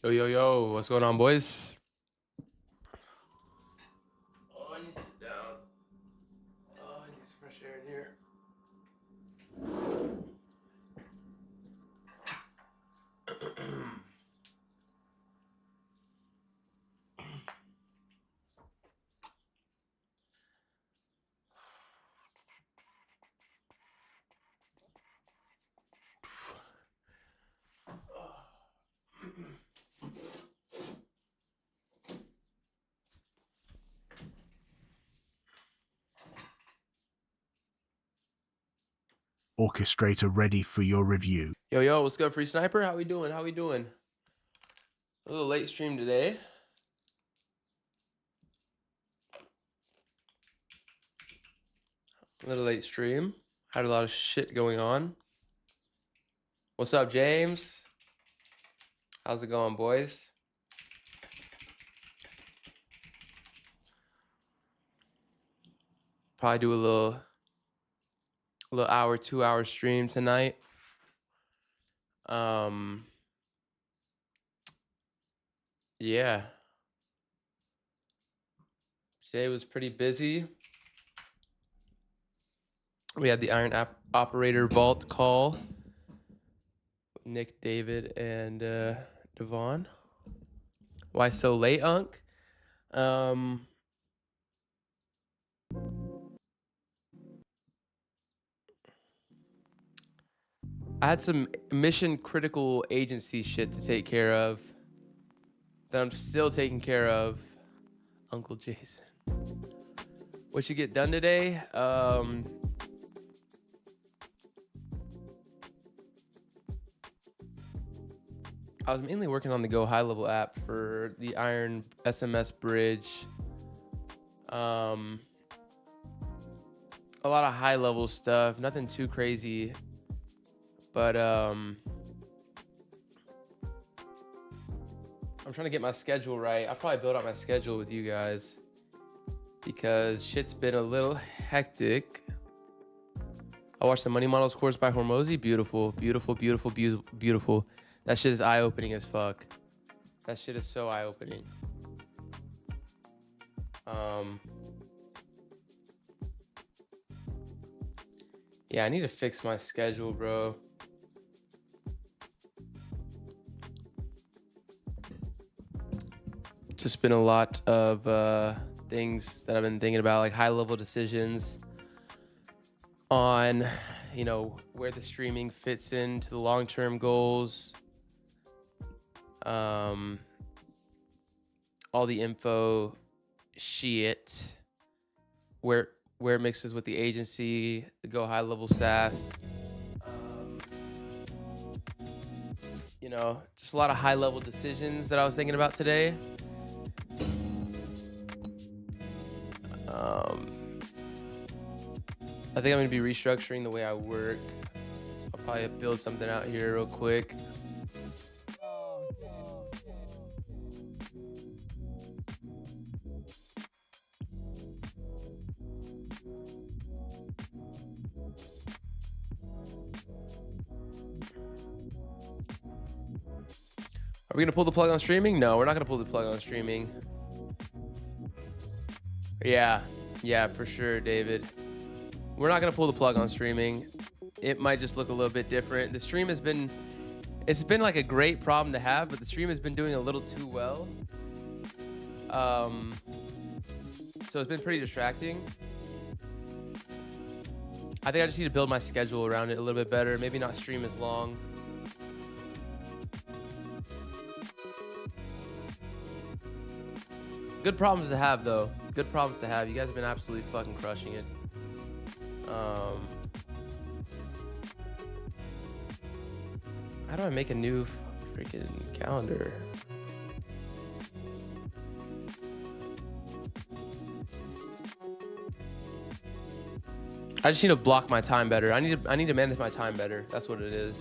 Yo, yo, yo, what's going on, boys? Oh, I need to sit down. Oh, I need some fresh air in here. Orchestrator ready for your review. Yo, yo, what's good, Free Sniper? How we doing? How we doing? A little late stream today. A little late stream. Had a lot of shit going on. What's up, James? How's it going, boys? Probably do a little hour, 2 hour stream tonight. Yeah. Today was pretty busy. We had the Iron Operator Vault call. Nick, David, and Devon. Why so late, Unc? I had some mission critical agency shit to take care of that I'm still taking care of. Uncle Jason. What you get done today? I was mainly working on the GoHighLevel app for the Iron SMS bridge. A lot of high level stuff, nothing too crazy, but I'm trying to get my schedule right. I'll probably build out my schedule with you guys because shit's been a little hectic. I watched the Money Models course by Hormozy. Beautiful, beautiful, beautiful, beautiful, beautiful. That shit is eye-opening as fuck. That shit is so eye-opening. Yeah, I need to fix my schedule, bro. Just been a lot of things that I've been thinking about, like high-level decisions on, you know, where the streaming fits into the long-term goals. All the info shit, where it mixes with the agency, the GoHighLevel SaaS. You know, just a lot of high-level decisions that I was thinking about today. I think I'm gonna be restructuring the way I work. I'll probably build something out here real quick. Are we gonna pull the plug on streaming? No, we're not gonna pull the plug on streaming. Yeah, for sure, David. We're not gonna pull the plug on streaming. It might just look a little bit different. The stream has been, it's been like a great problem to have, but the stream has been doing a little too well. So it's been pretty distracting. I think I just need to build my schedule around it a little bit better. Maybe not stream as long. Good problems to have, though. Good problems to have. You guys have been absolutely fucking crushing it. How do I make a new freaking calendar? I just need to block my time better. I need to manage my time better. That's what it is.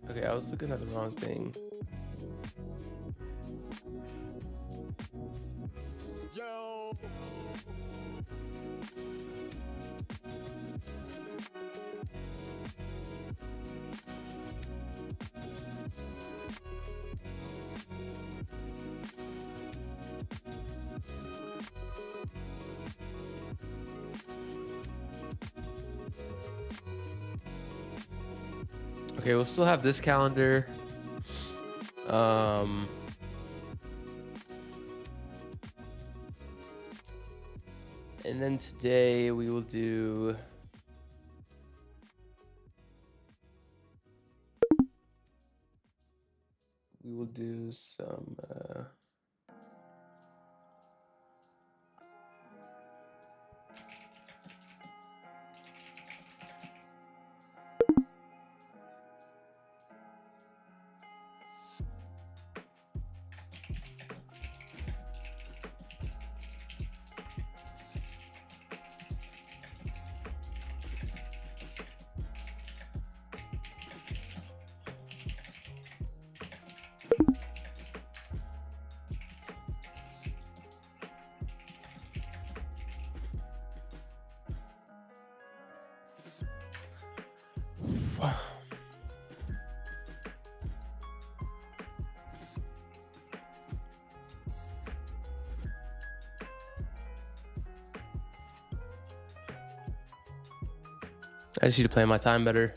Okay, I was looking at the wrong thing. Okay, we'll still have this calendar. And then today we will do some I just need to plan my time better.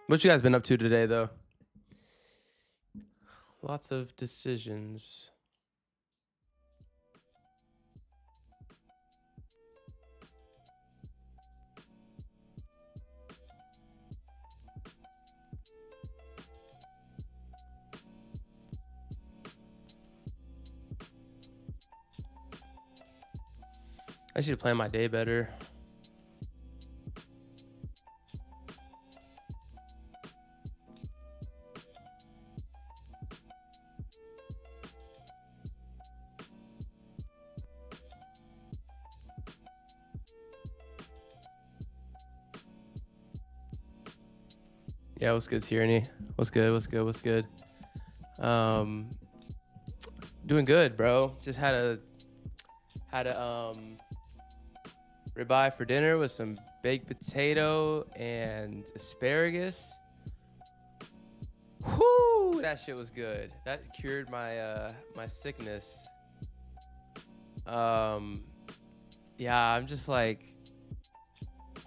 What you guys been up to today, though? Lots of decisions. I should plan my day better. Yeah, what's good, Tyranny? What's good? Doing good, bro. Just had a ribeye for dinner with some baked potato and asparagus. Whoo, that shit was good. That cured my my sickness. Yeah, I'm just like,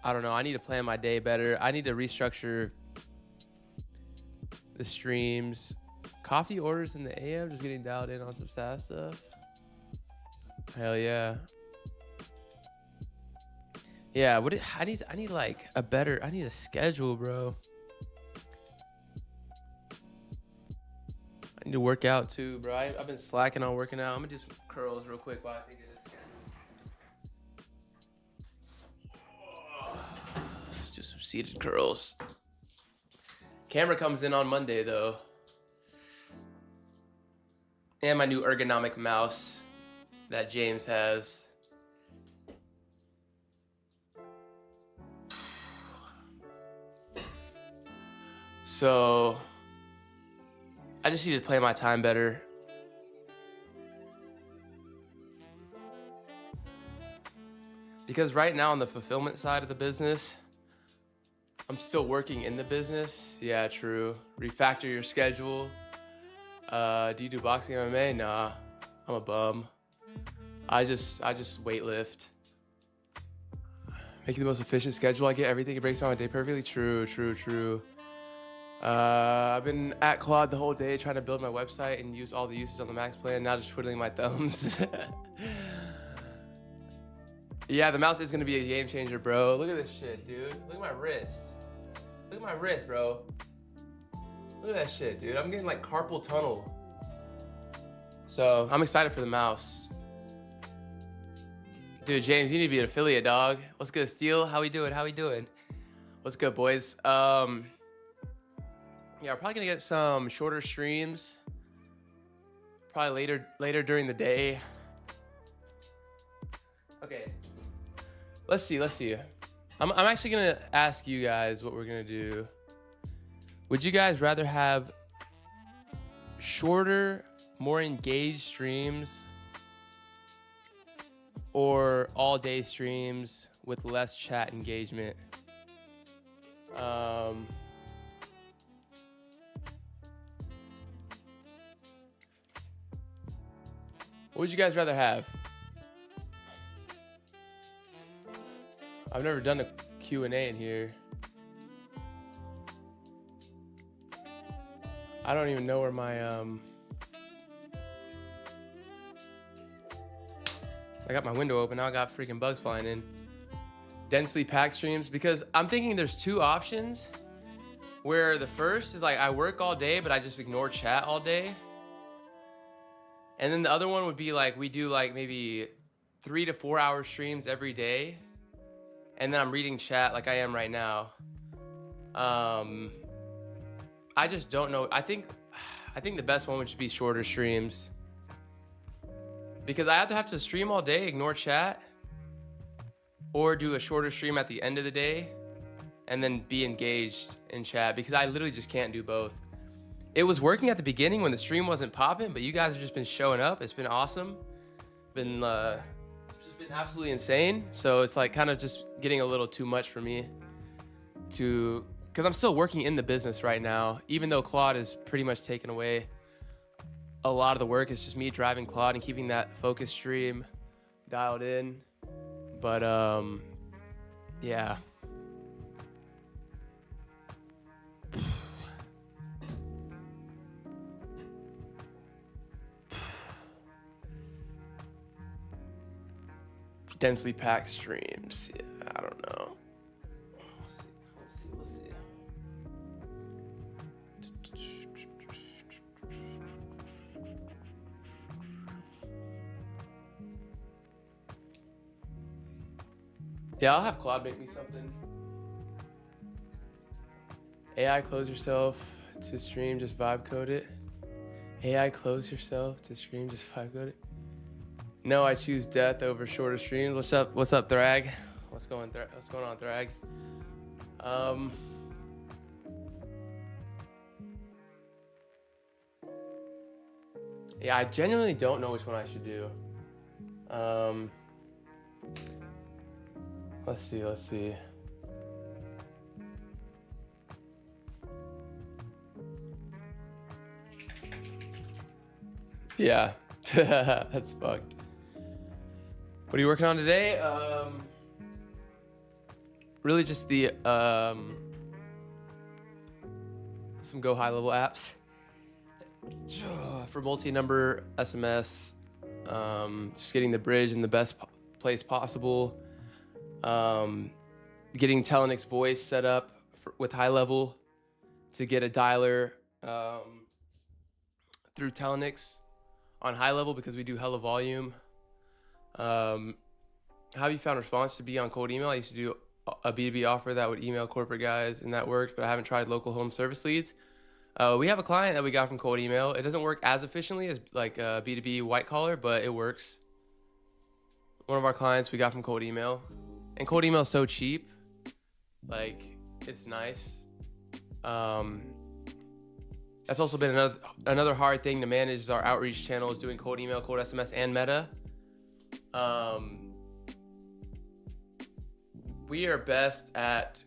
I don't know. I need to plan my day better. I need to restructure the streams. Coffee orders in the AM, just getting dialed in on some SaaS stuff. Hell yeah. Yeah, I need like a better, I need a schedule, bro. I need to work out too, bro. I've been slacking on working out. I'm gonna do some curls real quick while I think of this. Let's do some seated curls. Camera comes in on Monday though. And my new ergonomic mouse that James has. So I just need to play my time better. Because right now on the fulfillment side of the business, I'm still working in the business. Yeah, true. Refactor your schedule. Do you do boxing MMA? Nah, I'm a bum. I just weightlift. Making the most efficient schedule. I get everything. It breaks down my day perfectly. True. I've been at Claude the whole day trying to build my website and use all the uses on the max plan. Now just twiddling my thumbs. Yeah, the mouse is gonna be a game changer, bro. Look at this shit, dude. Look at my wrist. Look at my wrist, bro. Look at that shit, dude. I'm getting like carpal tunnel. So I'm excited for the mouse. Dude, James, you need to be an affiliate, dog. What's good, Steel? How we doing? What's good, boys? Yeah, we're probably gonna get some shorter streams. Probably later during the day. Okay. Let's see. I'm actually gonna ask you guys what we're gonna do. Would you guys rather have shorter, more engaged streams or all day streams with less chat engagement? What would you guys rather have? I've never done a Q&A in here. I don't even know where my I got my window open. Now I got freaking bugs flying in. Densely packed streams, because I'm thinking there's two options, where the first is like I work all day but I just ignore chat all day. And then the other one would be like we do like maybe 3 to 4 hour streams every day. And then I'm reading chat like I am right now. I just don't know. I think the best one would just be shorter streams, because I have to stream all day, ignore chat, or do a shorter stream at the end of the day and then be engaged in chat, because I literally just can't do both. It was working at the beginning when the stream wasn't popping, but you guys have just been showing up. It's been awesome. It's just been absolutely insane. So it's like kind of just getting a little too much for me because I'm still working in the business right now. Even though Claude is pretty much taken away a lot of the work, it's just me driving Claude and keeping that focus stream dialed in. But yeah. Densely packed streams. Yeah, I don't know. We'll see. Yeah, I'll have Claude make me something. AI, close yourself to stream, just vibe code it. AI, close yourself to stream, just vibe code it. No, I choose death over shorter streams. What's up, Thrag? What's going on, Thrag? Yeah, I genuinely don't know which one I should do. Let's see. Yeah, that's fucked. What are you working on today? Really just the some GoHighLevel apps for multi-number SMS. Just getting the bridge in the best place possible. Getting Telenix voice set up with High-Level to get a dialer through Telenix on High-Level, because we do hella volume. How have you found response to be on cold email? I used to do a B2B offer that would email corporate guys, and that worked, but I haven't tried local home service leads. We have a client that we got from cold email. It doesn't work as efficiently as like a B2B white collar, but it works. One of our clients we got from cold email, and cold email is so cheap. Like, it's nice. That's also been another hard thing to manage is our outreach channels, doing cold email, cold SMS, and meta. We are best at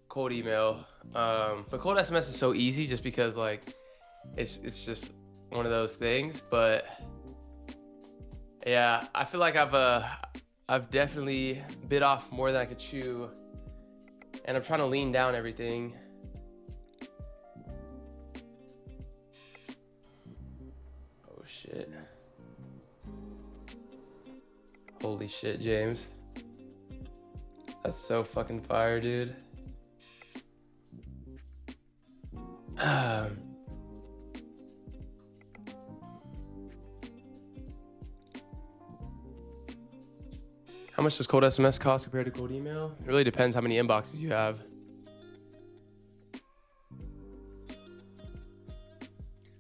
cold email, but cold SMS is so easy just because like it's just one of those things. But yeah, I feel like I've definitely bit off more than I could chew, and I'm trying to lean down everything. Oh shit. Holy shit, James. That's so fucking fire, dude. How much does cold SMS cost compared to cold email? It really depends how many inboxes you have.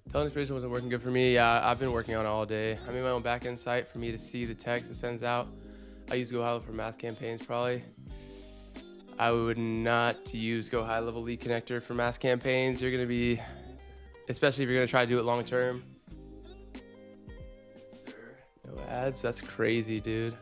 Telenix Bridge wasn't working good for me. Yeah, I've been working on it all day. I made my own backend site for me to see the text it sends out. I use GoHighLevel for mass campaigns probably. I would not use GoHighLevel lead connector for mass campaigns. You're gonna be, especially if you're gonna try to do it long term. No ads, that's crazy, dude.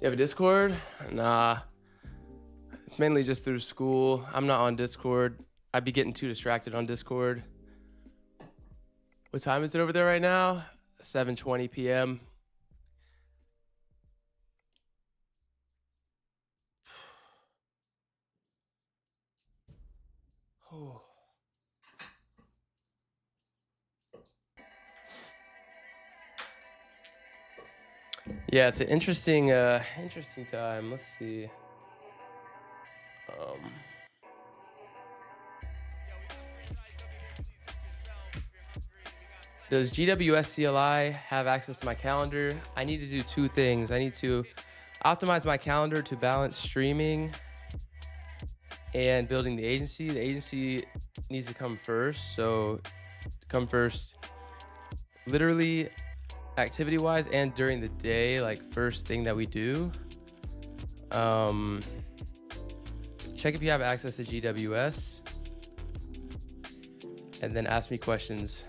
You have a Discord? Nah. It's mainly just through school. I'm not on Discord. I'd be getting too distracted on Discord. What time is it over there right now? 7:20 p.m. Oh. Yeah, it's an interesting time. Let's see. Does GWS CLI have access to my calendar? I need to do two things. I need to optimize my calendar to balance streaming and building the agency. The agency needs to come first. So come first, literally activity wise and during the day, like first thing that we do. Check if you have access to GWS and then ask me questions.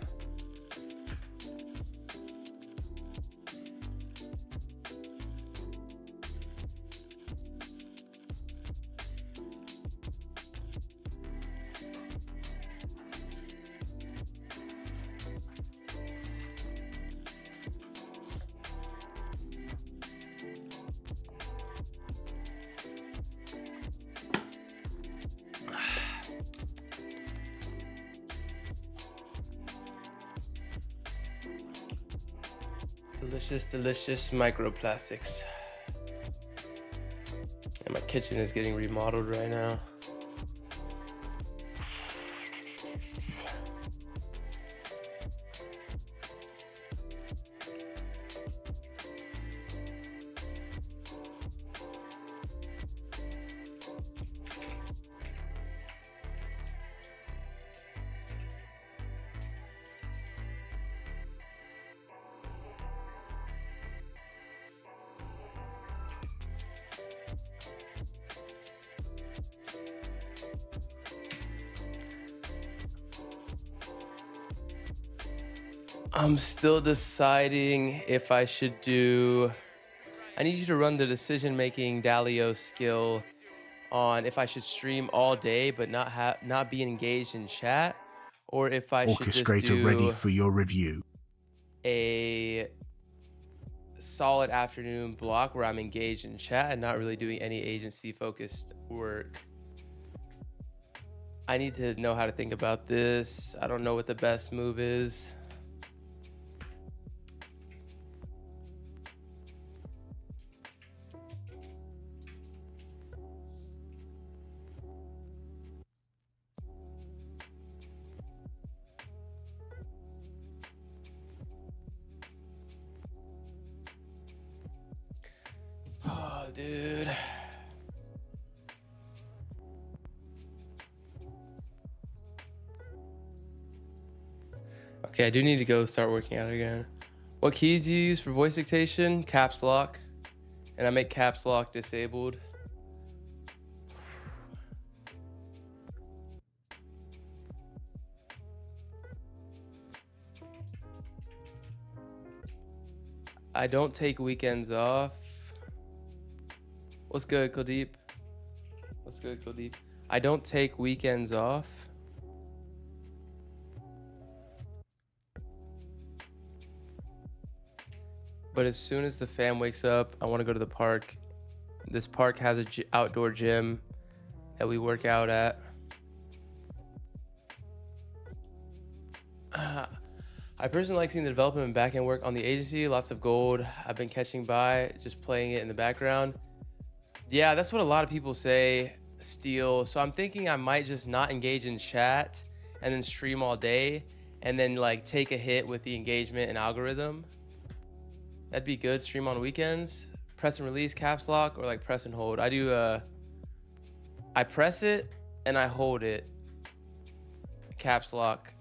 Delicious microplastics. And my kitchen is getting remodeled right now. I'm still deciding if I should do. I need you to run the decision-making Dalio skill on if I should stream all day but not be engaged in chat, or if I should just do ready for your review. A solid afternoon block where I'm engaged in chat and not really doing any agency-focused work. I need to know how to think about this. I don't know what the best move is. Oh, dude. Okay, I do need to go start working out again. What keys do you use for voice dictation? Caps lock. And I make caps lock disabled. I don't take weekends off. What's good, Kuldeep? What's good, Kuldeep? I don't take weekends off. But as soon as the fam wakes up, I want to go to the park. This park has an outdoor gym that we work out at. I personally like seeing the development and back-end work on the agency. Lots of gold. I've been catching by, just playing it in the background. Yeah, that's what a lot of people say, Steel. So I'm thinking I might just not engage in chat and then stream all day and then like take a hit with the engagement and algorithm. That'd be good. Stream on weekends. Press and release, caps lock, or like press and hold. I do I press it and I hold it. Caps lock.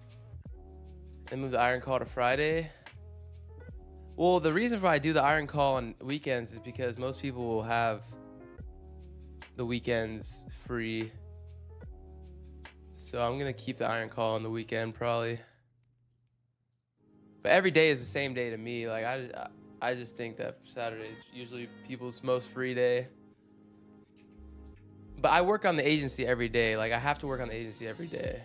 And move the iron call to Friday. Well, the reason why I do the iron call on weekends is because most people will have the weekends free. So I'm gonna keep the iron call on the weekend probably. But every day is the same day to me. Like I just think that Saturday is usually people's most free day. But I work on the agency every day. Like I have to work on the agency every day.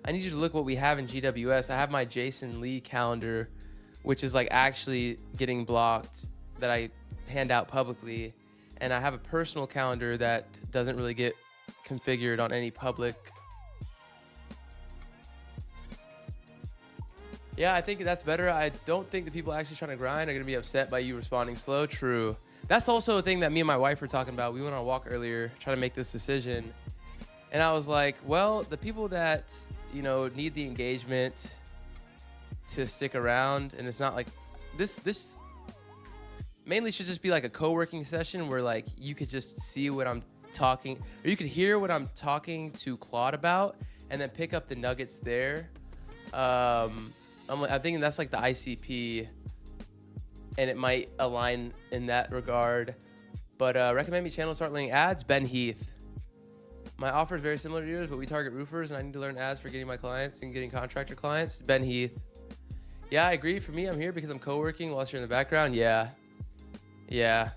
I need you to look what we have in GWS. I have my Jason Lee calendar, which is like actually getting blocked, that I hand out publicly. And I have a personal calendar that doesn't really get configured on any public. Yeah, I think that's better. I don't think the people actually trying to grind are gonna be upset by you responding slow. True. That's also a thing that me and my wife were talking about. We went on a walk earlier trying to make this decision. And I was like, well, the people that, you know, need the engagement to stick around, and it's not like this mainly should just be like a co-working session where like you could just see what I'm talking, or you could hear what I'm talking to Claude about and then pick up the nuggets there. I'm thinking that's like the ICP, and it might align in that regard. But recommend me channel start learning ads. Ben Heath. My offer is very similar to yours, but we target roofers, and I need to learn ads for getting my clients and getting contractor clients. Ben Heath. Yeah, I agree. For me, I'm here because I'm co-working whilst you're in the background. Yeah. Yeah.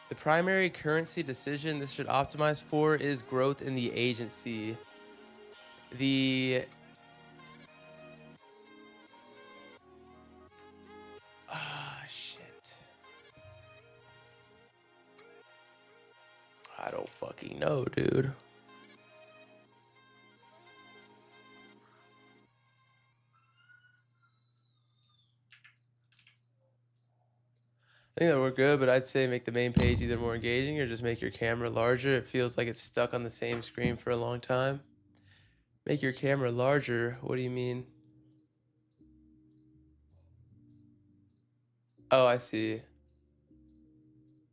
The primary currency decision this should optimize for is growth in the agency. Shit. I don't fucking know, dude. I think that worked good, but I'd say make the main page either more engaging or just make your camera larger. It feels like it's stuck on the same screen for a long time. Make your camera larger? What do you mean? Oh, I see.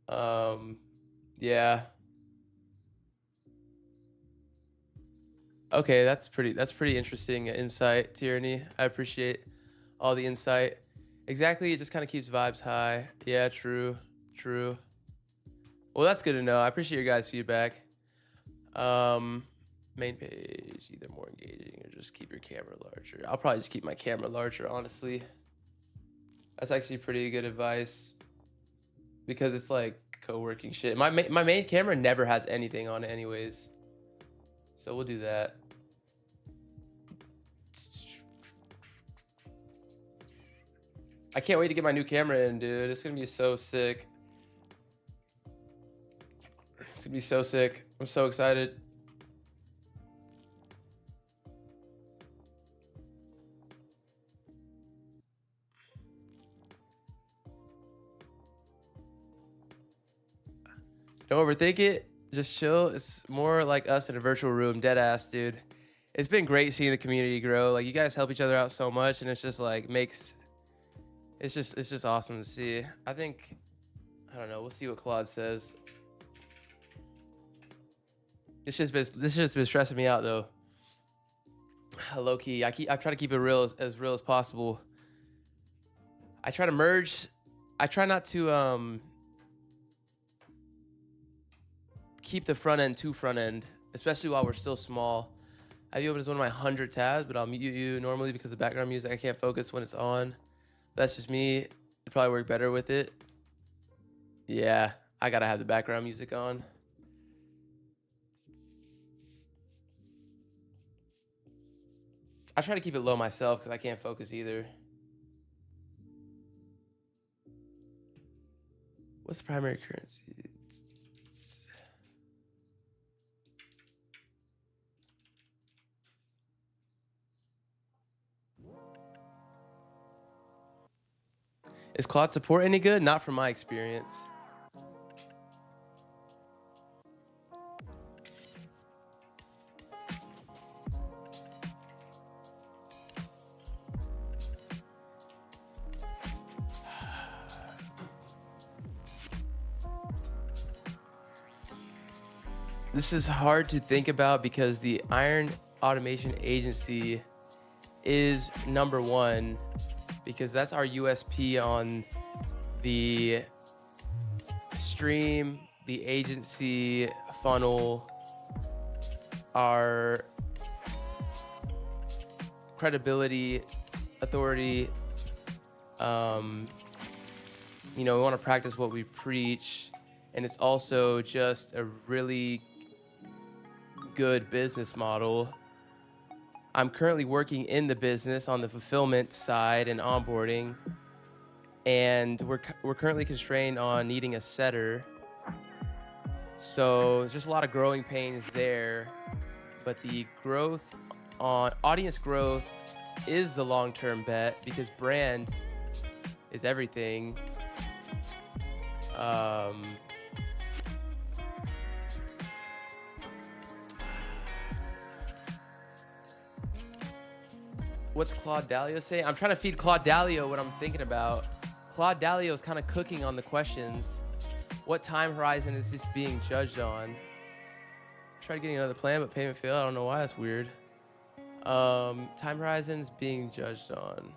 Yeah. Okay, that's pretty interesting insight, Tyranny. I appreciate all the insight. Exactly, it just kind of keeps vibes high. Yeah, true. Well, that's good to know. I appreciate your guys' feedback. Main page, either more engaging or just keep your camera larger. I'll probably just keep my camera larger, honestly. That's actually pretty good advice because it's like co-working shit. My main camera never has anything on it anyways. So we'll do that. I can't wait to get my new camera in, dude. It's gonna be so sick. It's gonna be so sick. I'm so excited. Don't overthink it. Just chill. It's more like us in a virtual room. Dead ass, dude. It's been great seeing the community grow. Like you guys help each other out so much, and it's just like it's just awesome to see. I don't know. We'll see what Claude says. This shit's been stressing me out though. Low key, I try to keep it as real as possible. I try to merge. I try not to keep the front end too front end, especially while we're still small. I have you open as one of my 100 tabs, but I'll mute you normally because the background music I can't focus when it's on. That's just me. It'd probably work better with it. Yeah, I gotta have the background music on. I try to keep it low myself because I can't focus either. What's the primary currency? Is Claude support any good? Not from my experience. This is hard to think about because the Iron Automation Agency is number one, because that's our USP on the stream, the agency funnel, our credibility, authority. You know, we want to practice what we preach, and it's also just a really good business model. I'm currently working in the business on the fulfillment side and onboarding, and we're currently constrained on needing a setter. So there's just a lot of growing pains there, but the growth on audience growth is the long-term bet, because brand is everything. What's Claude Dalio say? I'm trying to feed Claude Dalio what I'm thinking about. Claude Dalio is kind of cooking on the questions. What time horizon is this being judged on? Tried getting another plan, but payment failed. I don't know why, that's weird. Time horizon is being judged on.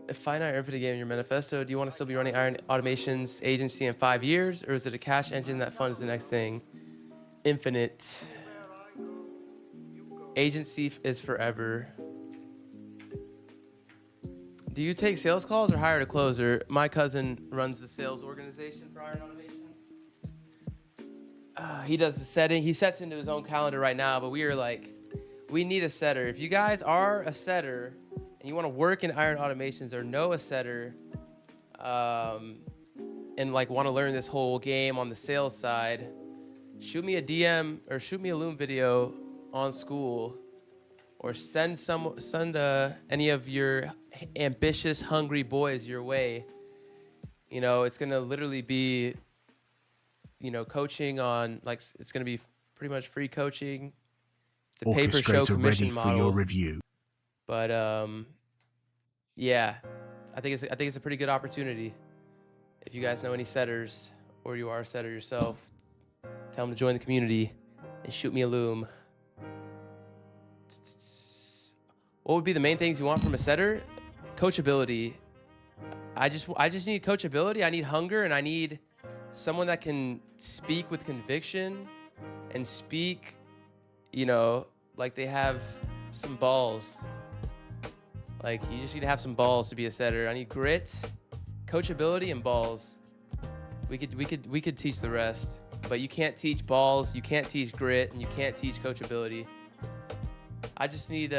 A finite infinite game in your manifesto. Do you want to still be running Iron Automation's agency in 5 years, or is it a cash engine that funds the next thing? Infinite. Agency is forever. Do you take sales calls or hire a closer? My cousin runs the sales organization for Iron Automations. He does the setting. He sets into his own calendar right now, but we are like, we need a setter. If you guys are a setter and you want to work in Iron Automations or know a setter, and like want to learn this whole game on the sales side, shoot me a DM or shoot me a Loom video on school, or send any of your ambitious, hungry boys your way. You know, it's gonna literally be, you know, coaching on, like, it's gonna be pretty much free coaching. It's a pay-per-show commission model. For your review. But yeah, I think it's a pretty good opportunity. If you guys know any setters, or you are a setter yourself, tell them to join the community and shoot me a Loom. What would be the main things you want from a setter? Coachability. I just need coachability. I need hunger, and I need someone that can speak with conviction and speak, you know, like they have some balls. Like, you just need to have some balls to be a setter. I need grit, coachability, and balls. We could teach the rest, but you can't teach balls, you can't teach grit, and you can't teach coachability. I just need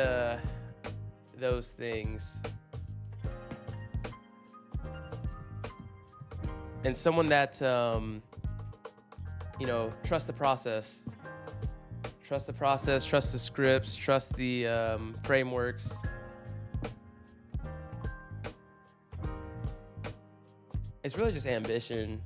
those things. And someone that, you know, trust the process. Trust the process, trust the scripts, trust the frameworks. It's really just ambition.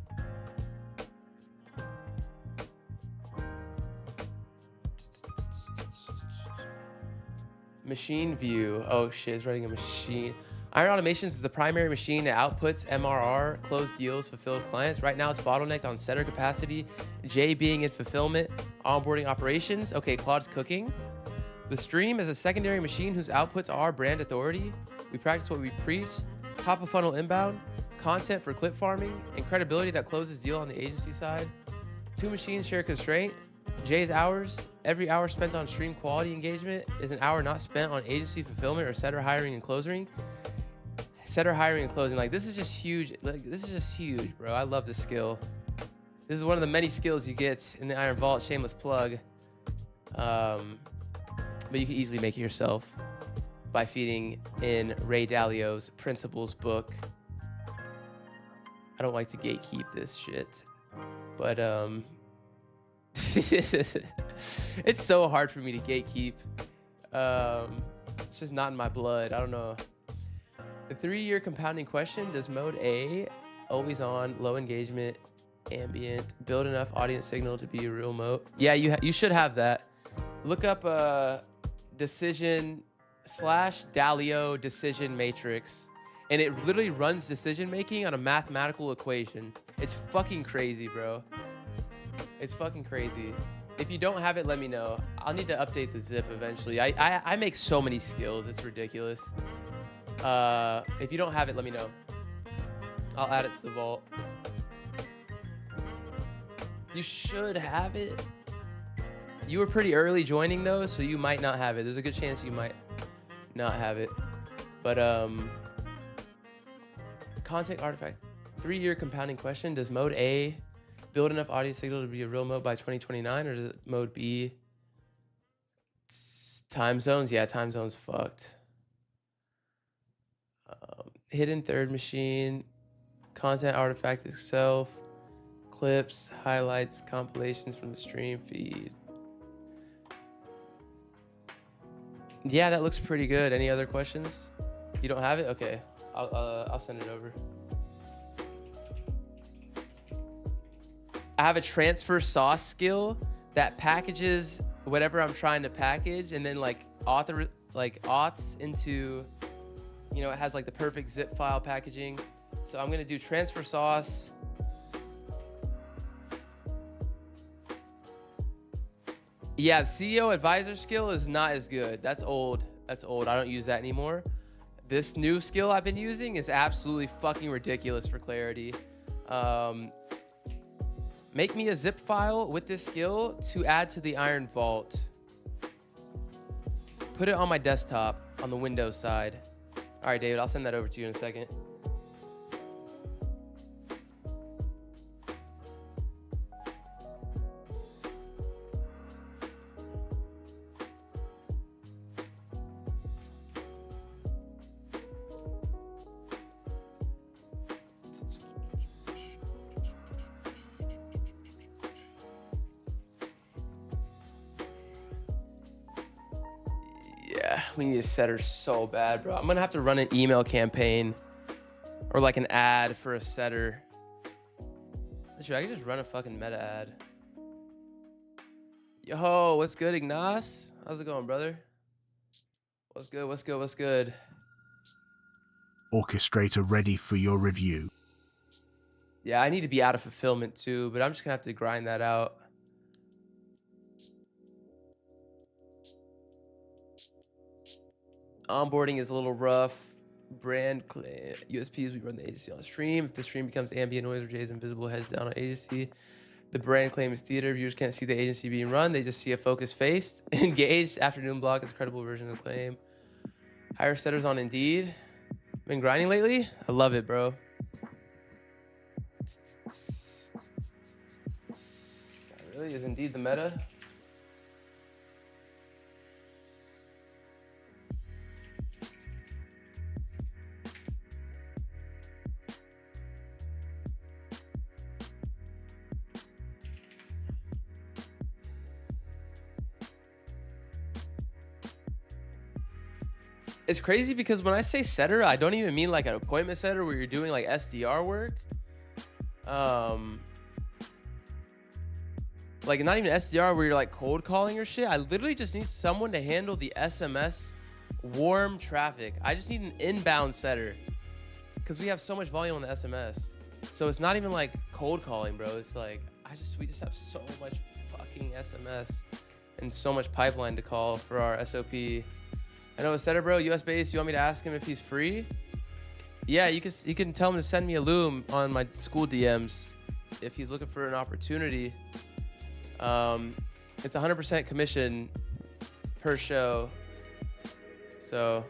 Machine view. Oh shit, it's running a machine. Iron Automations is the primary machine that outputs MRR, closed deals, fulfilled clients. Right now it's bottlenecked on setter capacity. Jay being in fulfillment, onboarding operations. Okay, Claude's cooking. The stream is a secondary machine whose outputs are brand authority. We practice what we preach. Top of funnel inbound, content for clip farming, and credibility that closes deal on the agency side. Two machines share constraint. Jay's hours, every hour spent on stream quality engagement is an hour not spent on agency fulfillment or setter hiring and closing. Setter hiring and closing, like, this is just huge. Like, this is just huge, bro. I love this skill. This is one of the many skills you get in the Iron Vault. Shameless plug. But you can easily make it yourself by feeding in Ray Dalio's Principles book. I don't like to gatekeep this shit. But it's so hard for me to gatekeep. It's just not in my blood. I don't know. The 3-year compounding question: does mode A, always on, low engagement, ambient, build enough audience signal to be a real mode? Yeah, you should have that. Look up decision/Dalio decision matrix, and it literally runs decision making on a mathematical equation. It's fucking crazy, bro. It's fucking crazy. If you don't have it, let me know. I'll need to update the zip eventually. I make so many skills, it's ridiculous. If you don't have it, let me know. I'll add it to the vault. You should have it. You were pretty early joining though, so you might not have it. There's a good chance you might not have it. But content artifact. 3-year compounding question: does mode A build enough audio signal to be a real mode by 2029, or does mode B time zones? Yeah, time zones fucked. Hidden third machine, content artifact itself, clips, highlights, compilations from the stream feed. Yeah, that looks pretty good. Any other questions? You don't have it? Okay, I'll send it over. I have a transfer sauce skill that packages whatever I'm trying to package, and then like auths into, you know, it has like the perfect zip file packaging. So I'm gonna do transfer sauce. Yeah, the CEO advisor skill is not as good. That's old. That's old. I don't use that anymore. This new skill I've been using is absolutely fucking ridiculous for clarity. Make me a zip file with this skill to add to the Iron Vault. Put it on my desktop on the Windows side. All right, David, I'll send that over to you in a second. We need a setter so bad, bro. I'm gonna have to run an email campaign or like an ad for a setter. Actually, I can just run a fucking meta ad. Yo, what's good, Ignace? How's it going, brother? What's good, what's good, what's good? Orchestrator ready for your review. Yeah, I need to be out of fulfillment too, but I'm just gonna have to grind that out. Onboarding is a little rough. Brand claim USPs: we run the agency on stream. If the stream becomes ambient noise or Jay's invisible heads down on agency, the brand claim is theater. Viewers can't see the agency being run. They just see a focused face. Engaged afternoon block is a credible version of the claim. Hire setters on Indeed. Been grinding lately? I love it, bro. Really? Is Indeed the meta? It's crazy because when I say setter, I don't even mean like an appointment setter where you're doing like SDR work. Like not even SDR where you're like cold calling or shit. I literally just need someone to handle the SMS warm traffic. I just need an inbound setter because we have so much volume on the SMS. So it's not even like cold calling, bro. It's like we just have so much fucking SMS and so much pipeline to call for our SOP. I know a setter, bro, US based. You want me to ask him if he's free? Yeah, you can tell him to send me a loom on my school DMs if he's looking for an opportunity. It's 100% commission per show. So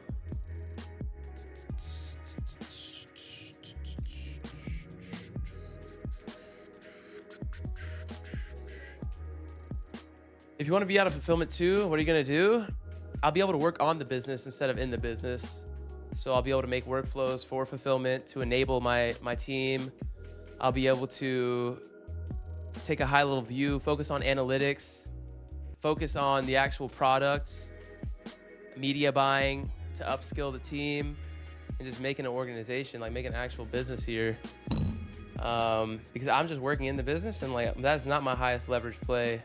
if you want to be out of fulfillment too, what are you gonna do? I'll be able to work on the business instead of in the business. So I'll be able to make workflows for fulfillment to enable my team. I'll be able to take a high-level view, focus on analytics, focus on the actual product, media buying to upskill the team, and just making an organization, like making an actual business here. Because I'm just working in the business, and like that's not my highest leverage play.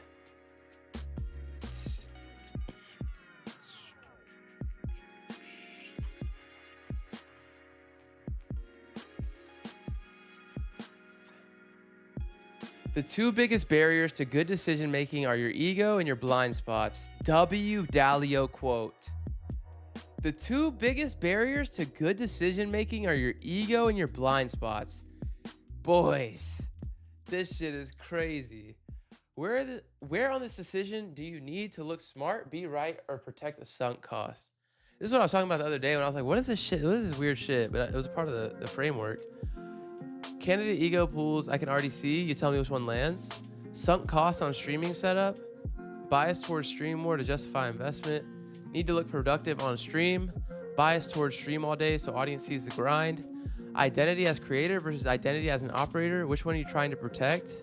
The two biggest barriers to good decision making are your ego and your blind spots. W. Dalio quote. The two biggest barriers to good decision making are your ego and your blind spots. Boys, this shit is crazy. Where on this decision do you need to look smart, be right, or protect a sunk cost? This is what I was talking about the other day when I was like, what is this shit? What is this weird shit? But it was part of the framework. Candidate ego pools, I can already see. You tell me which one lands. Sunk costs on streaming setup. Bias towards stream more to justify investment. Need to look productive on stream. Bias towards stream all day so audience sees the grind. Identity as creator versus identity as an operator. Which one are you trying to protect?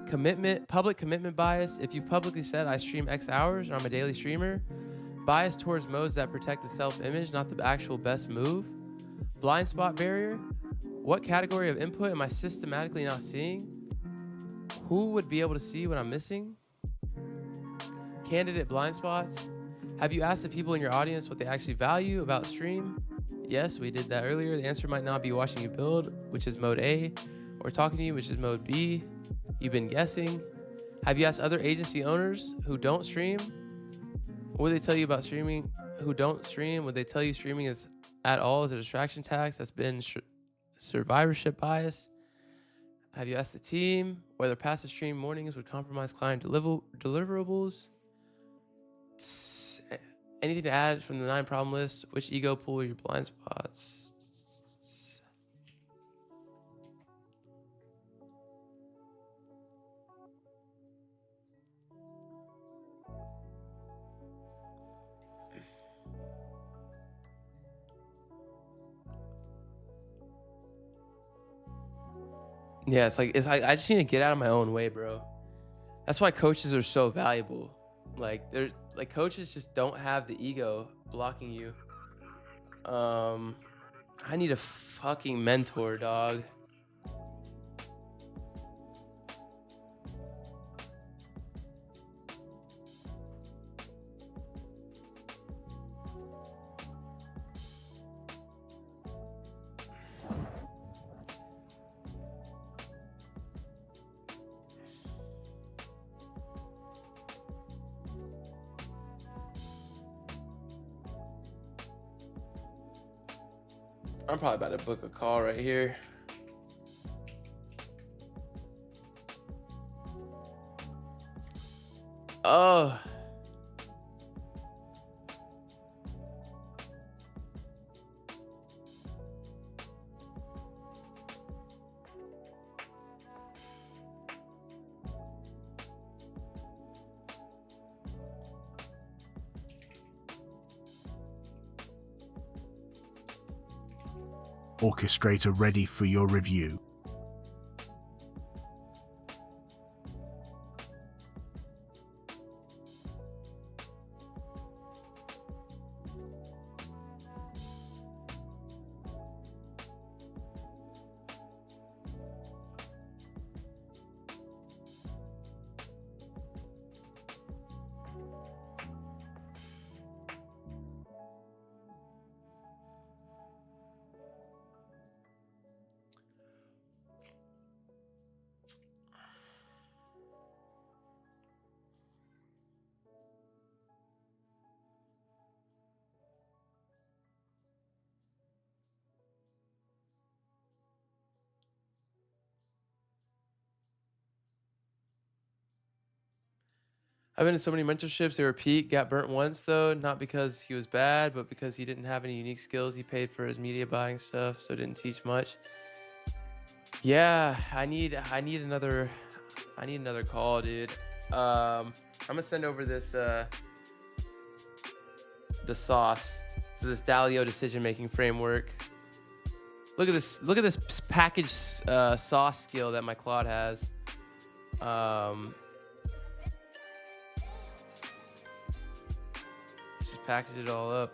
Commitment, public commitment bias. If you've publicly said I stream X hours or I'm a daily streamer. Bias towards modes that protect the self-image, not the actual best move. Blind spot barrier. What category of input am I systematically not seeing? Who would be able to see what I'm missing? Candidate blind spots. Have you asked the people in your audience what they actually value about stream? Yes, we did that earlier. The answer might not be watching you build, which is mode A, or talking to you, which is mode B. You've been guessing. Have you asked other agency owners who don't stream? What would they tell you about streaming? Who don't stream? Would they tell you streaming is at all is a distraction tax that's been survivorship bias? Have you asked the team whether passive stream mornings would compromise client deliverables? Anything to add from the 9 problem list? Which ego pool are your blind spots? Yeah, it's like I just need to get out of my own way, bro. That's why coaches are so valuable. Like they're like coaches just don't have the ego blocking you. I need a fucking mentor, dog. I'm probably about to book a call right here. Oh. Orchestrator ready for your review. I've been in so many mentorships, they repeat. Got burnt once though, not because he was bad, but because he didn't have any unique skills. He paid for his media buying stuff, so didn't teach much. Yeah, I need another call, dude. I'm gonna send over this the sauce to this Dalio decision-making framework. Look at this package sauce skill that my Claude has. Just package it all up.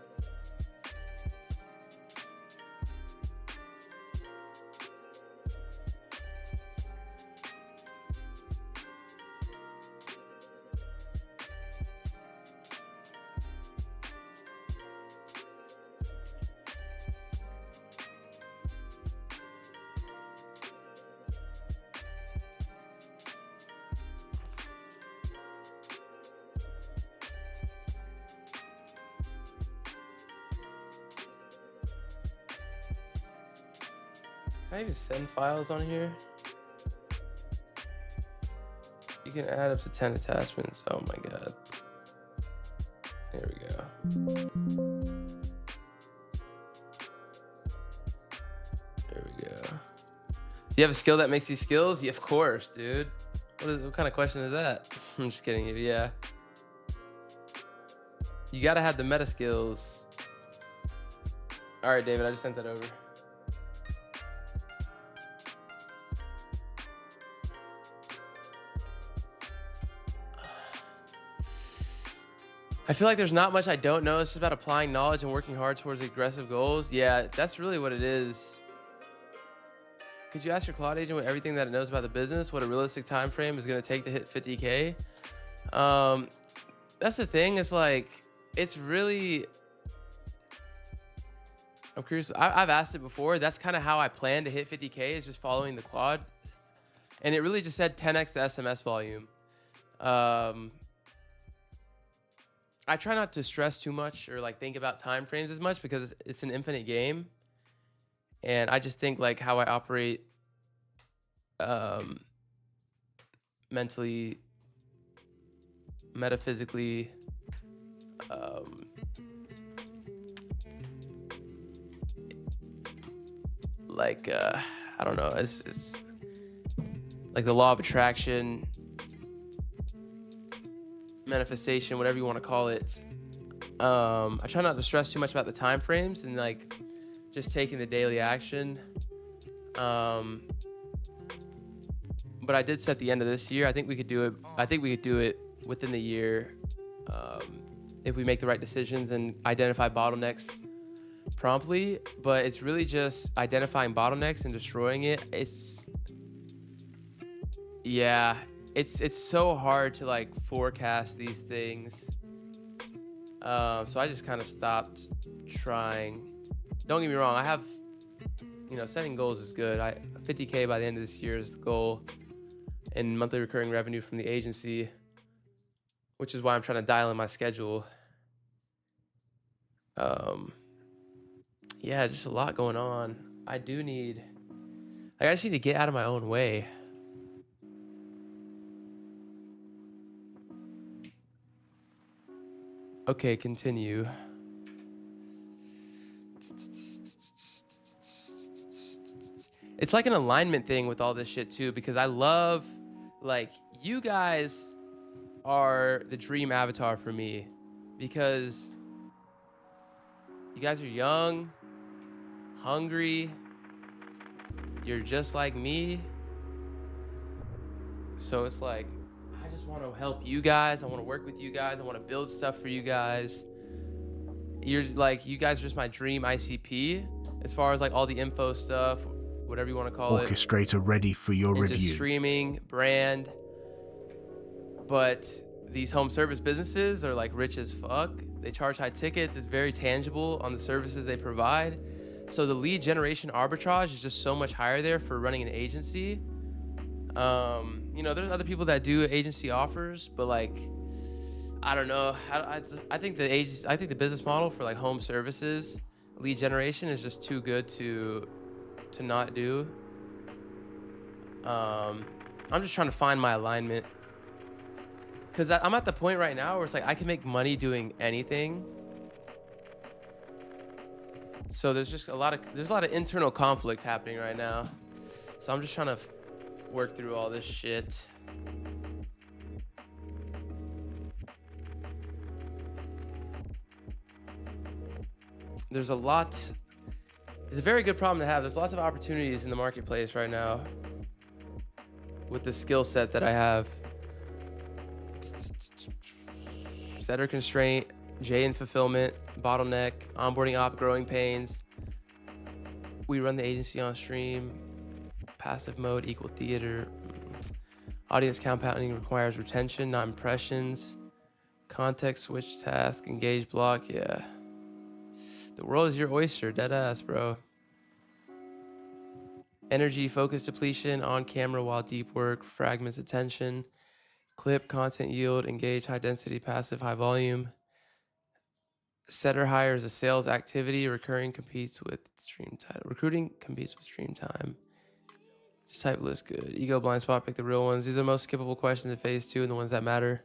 Can I even send files on here? You can add up to 10 attachments. Oh my God. There we go. There we go. Do you have a skill that makes these skills? Yeah, of course, dude. What kind of question is that? I'm just kidding you. Yeah. You gotta have the meta skills. All right, David, I just sent that over. I feel like there's not much I don't know. It's just about applying knowledge and working hard towards aggressive goals. Yeah, that's really what it is. Could you ask your Claude agent with everything that it knows about the business, what a realistic time frame is going to take to hit 50K? That's the thing. It's like, it's really, I'm curious. I've asked it before. That's kind of how I plan to hit 50K, is just following the Claude. And it really just said 10x the SMS volume. I try not to stress too much or like think about time frames as much, because it's an infinite game. And I just think like how I operate mentally, metaphysically, I don't know, it's like the law of attraction, manifestation, whatever you want to call it. I try not to stress too much about the time frames and like just taking the daily action. But I did set the end of this year. I think we could do it. I think we could do it within the year if we make the right decisions and identify bottlenecks promptly. But it's really just identifying bottlenecks and destroying it. It's so hard to like forecast these things. So I just kind of stopped trying. Don't get me wrong. I have, setting goals is good. 50K by the end of this year is the goal, and monthly recurring revenue from the agency, which is why I'm trying to dial in my schedule. Yeah, just a lot going on. I just need to get out of my own way. Okay, continue. It's like an alignment thing with all this shit too, because I love, like, you guys are the dream avatar for me, because you guys are young, hungry, you're just like me. So it's like, I just want to help you guys. I want to work with you guys. I want to build stuff for you guys. You guys are just my dream ICP as far as like all the info stuff, whatever you want to call it. Orchestrator ready for your into review. Streaming, brand. But these home service businesses are like rich as fuck. They charge high tickets. It's very tangible on the services they provide. So the lead generation arbitrage is just so much higher there for running an agency. There's other people that do agency offers, but like, I don't know. I think the business model for like home services, lead generation is just too good to not do. I'm just trying to find my alignment, because I'm at the point right now where it's like I can make money doing anything. So there's a lot of internal conflict happening right now. So I'm just trying to work through all this shit. It's a very good problem to have. There's lots of opportunities in the marketplace right now. with the skill set that I have. Setter constraint, J in fulfillment, bottleneck, onboarding op, growing pains. We run the agency on stream. Passive mode, equal theater. Audience compounding requires retention, not impressions. Context switch task, engage block, yeah. The world is your oyster, dead ass, bro. Energy, focus depletion, on camera while deep work, fragments attention, clip, content yield, engage, high density, passive, high volume. Setter hire is a sales activity, recurring competes with stream title. Recruiting competes with stream time. Just type list good. Ego, blind spot, pick the real ones. These are the most skippable questions in phase 2 and the ones that matter.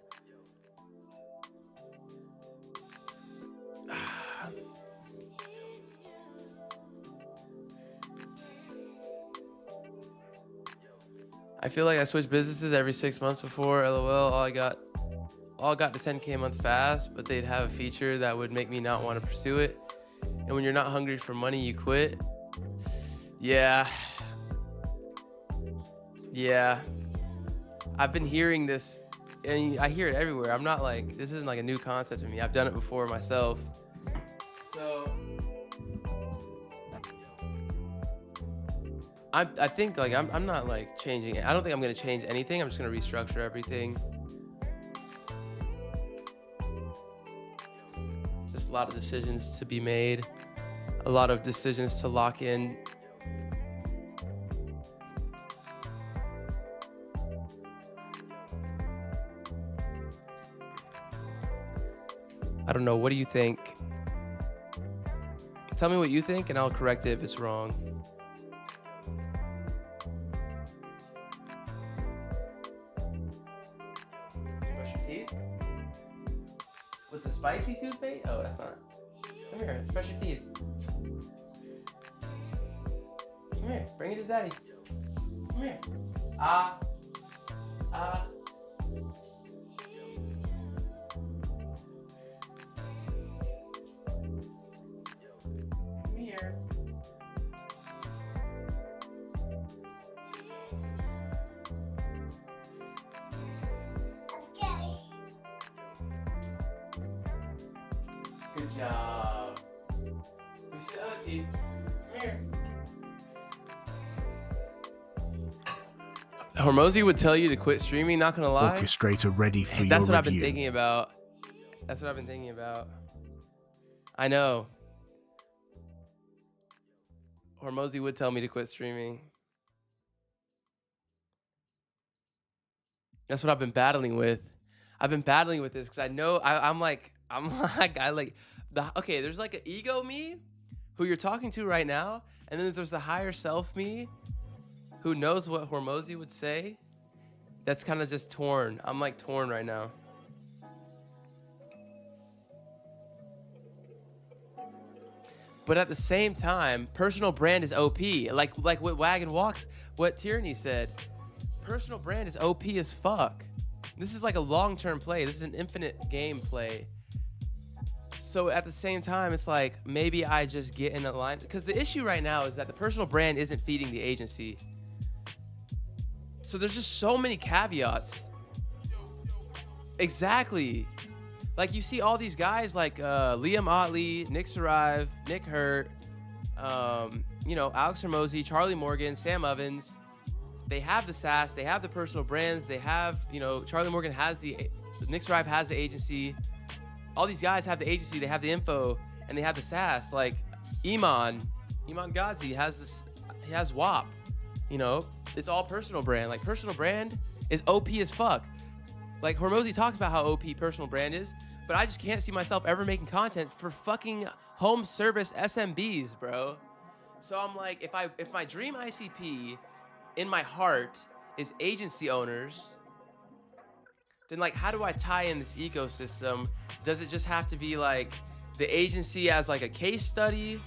I feel like I switched businesses every 6 months before. LOL. All got to 10K a month fast, but they'd have a feature that would make me not want to pursue it. And when you're not hungry for money, you quit. Yeah. I've been hearing this, and I hear it everywhere. I'm not like, this isn't like a new concept to me. I've done it before myself. So I think like I'm not like changing it. I don't think I'm gonna change anything. I'm just gonna restructure everything. Just a lot of decisions to be made, a lot of decisions to lock in. I don't know. What do you think? Tell me what you think, and I'll correct it if it's wrong. Spicy toothpaste? Oh, that's not. Come here, brush your teeth. Come here, bring it to daddy. Come here. Come here. Good job. We still have teeth. Come here. Hormozy would tell you to quit streaming, not gonna lie. Orchestrator ready for your That's what review. I've been thinking about. That's what I've been thinking about. I know. Hormozy would tell me to quit streaming. That's what I've been battling with. I've been battling with this because I know okay, there's like an ego me who you're talking to right now, and then there's the higher self me who knows what Hormozy would say. That's kind of just torn. I'm like torn right now. But at the same time, personal brand is OP. Like what Wagon Walks, what Tyranny said. Personal brand is OP as fuck. This is like a long-term play. This is an infinite game play. So at the same time, it's like maybe I just get in a line, because the issue right now is that the personal brand isn't feeding the agency. So there's just so many caveats. Exactly. Like you see all these guys like Liam Otley, Nick Sarive, Nick Hurt, Alex Hormozy, Charlie Morgan, Sam Ovens. They have the SaaS, they have the personal brands, they have, Charlie Morgan has Nick Sarive has the agency. All these guys have the agency, they have the info, and they have the SaaS. Like Iman Ghazi has this, he has WAP. It's all personal brand. Like personal brand is OP as fuck. Like Hormozy talks about how OP personal brand is, but I just can't see myself ever making content for fucking home service SMBs, bro. So I'm like, if my dream ICP in my heart is agency owners, then like how do I tie in this ecosystem? Does it just have to be like the agency as like a case study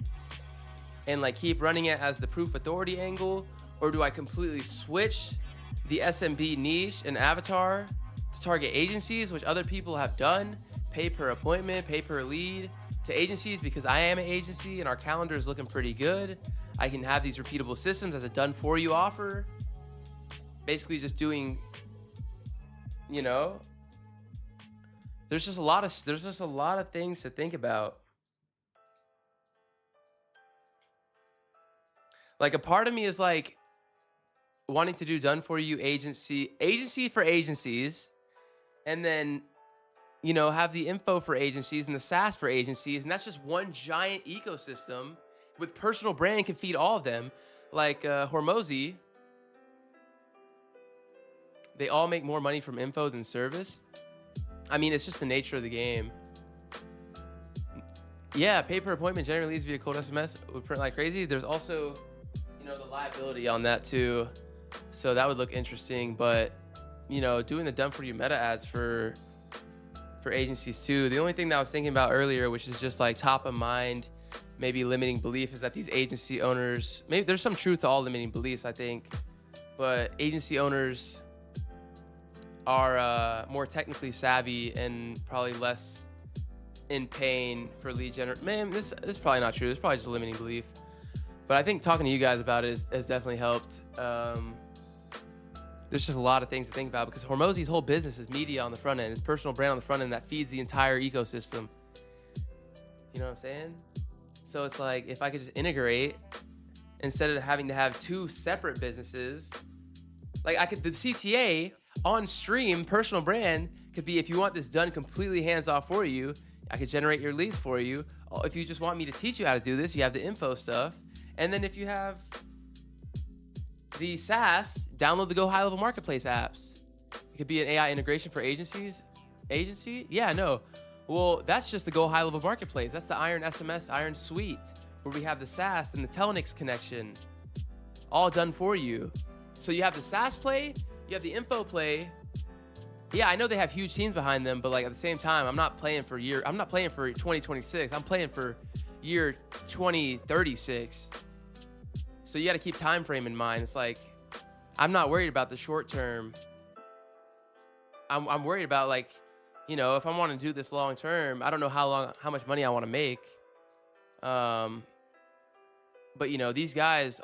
and like keep running it as the proof authority angle? Or do I completely switch the SMB niche and avatar to target agencies, which other people have done, pay per appointment, pay per lead to agencies, because I am an agency and our calendar is looking pretty good. I can have these repeatable systems as a done for you offer. basically just doing, you know, there's just a lot of things to think about. Like a part of me is like wanting to do done for you agency for agencies, and then, you know, have the info for agencies and the SaaS for agencies, and that's just one giant ecosystem with personal brand can feed all of them. Like Hormozy, they all make more money from info than service. I mean, it's just the nature of the game. Yeah, pay per appointment generally leads via cold SMS would print like crazy. There's also, you know, the liability on that too. So that would look interesting, but, you know, doing the done for you meta ads for agencies too. The only thing that I was thinking about earlier, which is just like top of mind, maybe limiting belief, is that these agency owners, maybe there's some truth to all limiting beliefs, I think, but agency owners are more technically savvy and probably less in pain for lead generation. Man, this is probably not true. It's probably just a limiting belief. But I think talking to you guys about it has definitely helped. There's just a lot of things to think about because Hormozy's whole business is media on the front end. It's personal brand on the front end that feeds the entire ecosystem. You know what I'm saying? So it's like, if I could just integrate instead of having to have two separate businesses, like the CTA on stream personal brand could be, if you want this done completely hands off for you, I could generate your leads for you. If you just want me to teach you how to do this, you have the info stuff. And then if you have the SaaS, download the GoHighLevel marketplace apps. It could be an AI integration for agencies. Agency? Yeah, no. Well, that's just the GoHighLevel marketplace. That's the Iron SMS, Iron Suite, where we have the SaaS and the Telenix connection, all done for you. So you have the SaaS play, you have the info play. Yeah, I know they have huge teams behind them, but like at the same time, I'm not playing for 2026. I'm playing for year 2036. So you got to keep time frame in mind. It's like, I'm not worried about the short term. I'm worried about, like, you know, if I want to do this long term, I don't know how much money I want to make. But you know, these guys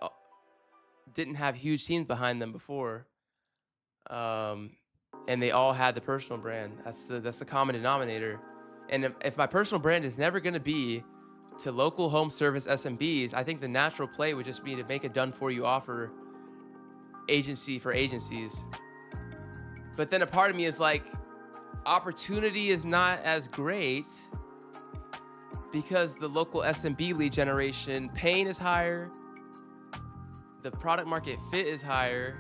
didn't have huge teams behind them before. And they all had the personal brand. That's the common denominator. And if my personal brand is never going to be to local home service SMBs, I think the natural play would just be to make a done for you offer agency for agencies. But then a part of me is like, opportunity is not as great because the local SMB lead generation pain is higher. The product market fit is higher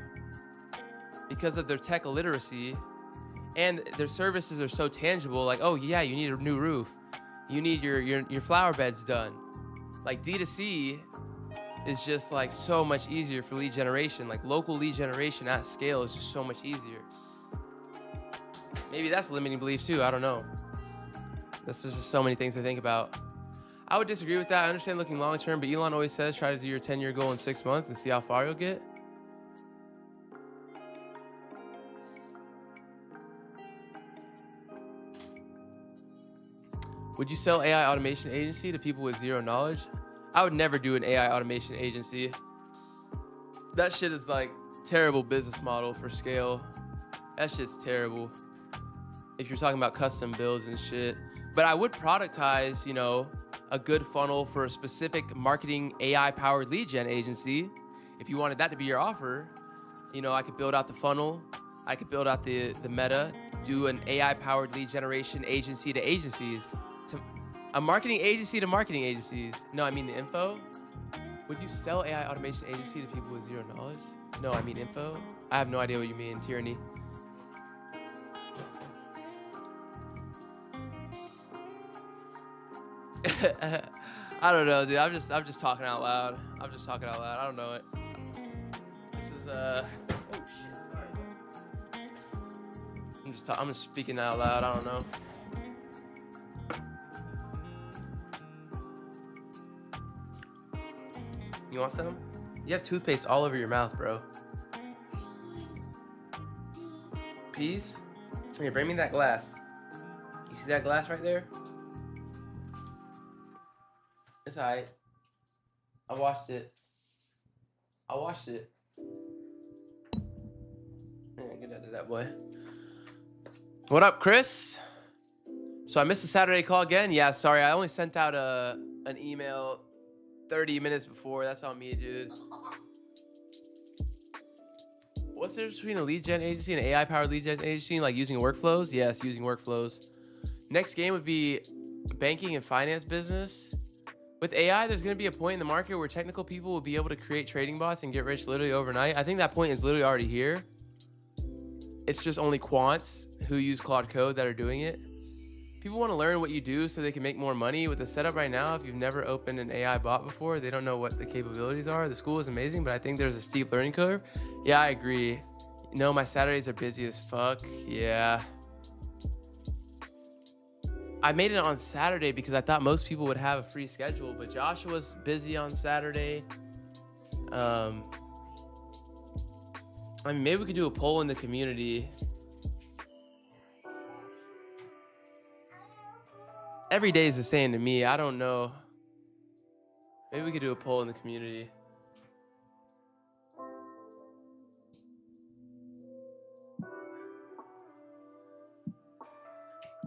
because of their tech illiteracy, and their services are so tangible. Like, oh yeah, you need a new roof. You need your flower beds done. Like D2C is just like so much easier for lead generation. Like local lead generation at scale is just so much easier. Maybe that's a limiting belief too. I don't know. That's just so many things to think about. I would disagree with that. I understand looking long term, but Elon always says try to do your 10-year goal in 6 months and see how far you'll get. Would you sell AI automation agency to people with zero knowledge? I would never do an AI automation agency. That shit is like terrible business model for scale. That shit's terrible if you're talking about custom builds and shit. But I would productize, you know, a good funnel for a specific marketing AI powered lead gen agency. If you wanted that to be your offer, you know, I could build out the funnel. I could build out the meta, do an AI powered lead generation agency to agencies. A marketing agency to marketing agencies. No, I mean the info. Would you sell AI automation agency to people with zero knowledge? No, I mean info. I have no idea what you mean, tyranny. I don't know, dude. I'm just talking out loud. I'm just talking out loud. I don't know it. This is oh shit, sorry. I'm just speaking out loud. I don't know. You want some? You have toothpaste all over your mouth, bro. Peace? Here, bring me that glass. You see that glass right there? It's alright. I washed it. that boy. What up, Chris? So I missed the Saturday call again. Yeah, sorry. I only sent out an email 30 minutes before. That's on me, dude. What's the difference between a lead gen agency and an AI-powered lead gen agency? Like using workflows? Yes, using workflows. Next game would be banking and finance business. With AI, there's going to be a point in the market where technical people will be able to create trading bots and get rich literally overnight. I think that point is literally already here. It's just only quants who use Claude Code that are doing it. People want to learn what you do so they can make more money. With the setup right now, if you've never opened an AI bot before, they don't know what the capabilities are. The school is amazing, but I think there's a steep learning curve. Yeah, I agree. No, my Saturdays are busy as fuck. Yeah. I made it on Saturday because I thought most people would have a free schedule, but Joshua's busy on Saturday. I mean, maybe we could do a poll in the community. Every day is the same to me. I don't know. Maybe we could do a poll in the community.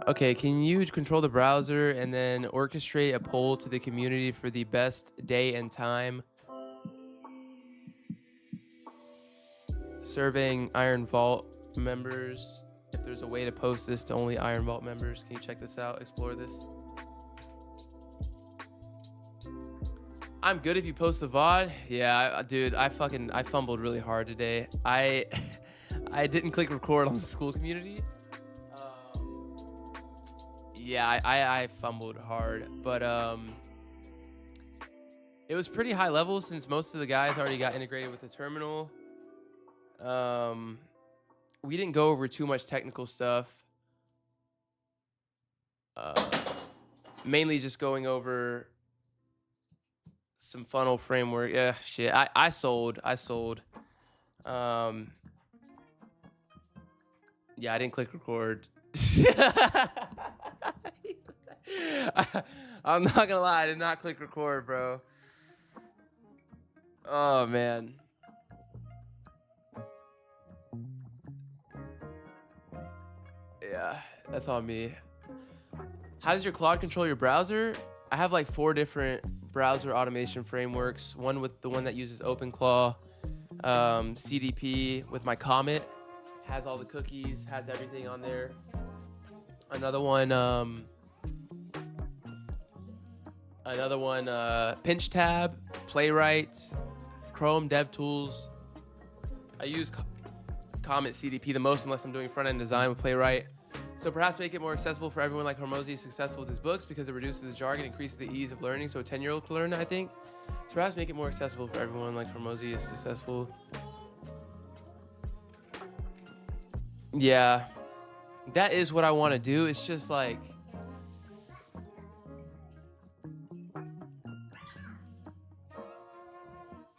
Okay, can you control the browser and then orchestrate a poll to the community for the best day and time? Surveying Iron Vault members. If there's a way to post this to only Iron Vault members, can you check this out? Explore this. I'm good if you post the VOD. Yeah, dude, I fumbled really hard today. I didn't click record on the school community. Yeah, I fumbled hard, but it was pretty high level since most of the guys already got integrated with the terminal. We didn't go over too much technical stuff. Mainly just going over some funnel framework. Yeah, shit. I sold. Yeah, I didn't click record. I'm not gonna lie, I did not click record, bro. Oh man. Yeah, that's on me. How does your Claude control your browser? I have like 4 different browser automation frameworks. One with the one that uses OpenClaw, CDP with my Comet, has all the cookies, has everything on there. Another one, Pinch Tab, Playwright, Chrome DevTools. I use Comet CDP the most unless I'm doing front-end design with Playwright. So perhaps make it more accessible for everyone like Hormozy is successful with his books because it reduces the jargon, increases the ease of learning, so a 10-year-old can learn, I think. So perhaps make it more accessible for everyone like Hormozy is successful. Yeah, that is what I want to do. It's just like...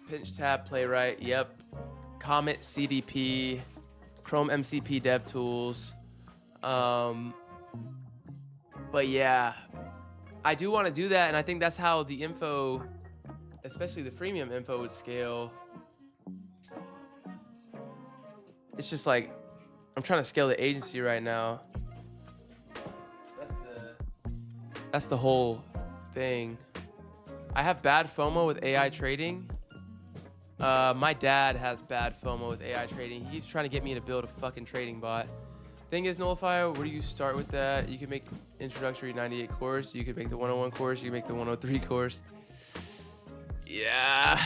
Pinch Tab, Playwright, yep. Comet CDP, Chrome MCP DevTools. But yeah, I do want to do that, and I think that's how the info, especially the freemium info, would scale. It's just like, I'm trying to scale the agency right now. That's the whole thing. I have bad FOMO with AI trading. My dad has bad FOMO with AI trading. He keeps trying to get me to build a fucking trading bot. Thing is, Nullifier, where do you start with that? You can make introductory 98 course. You could make the 101 course. You can make the 103 course. Yeah.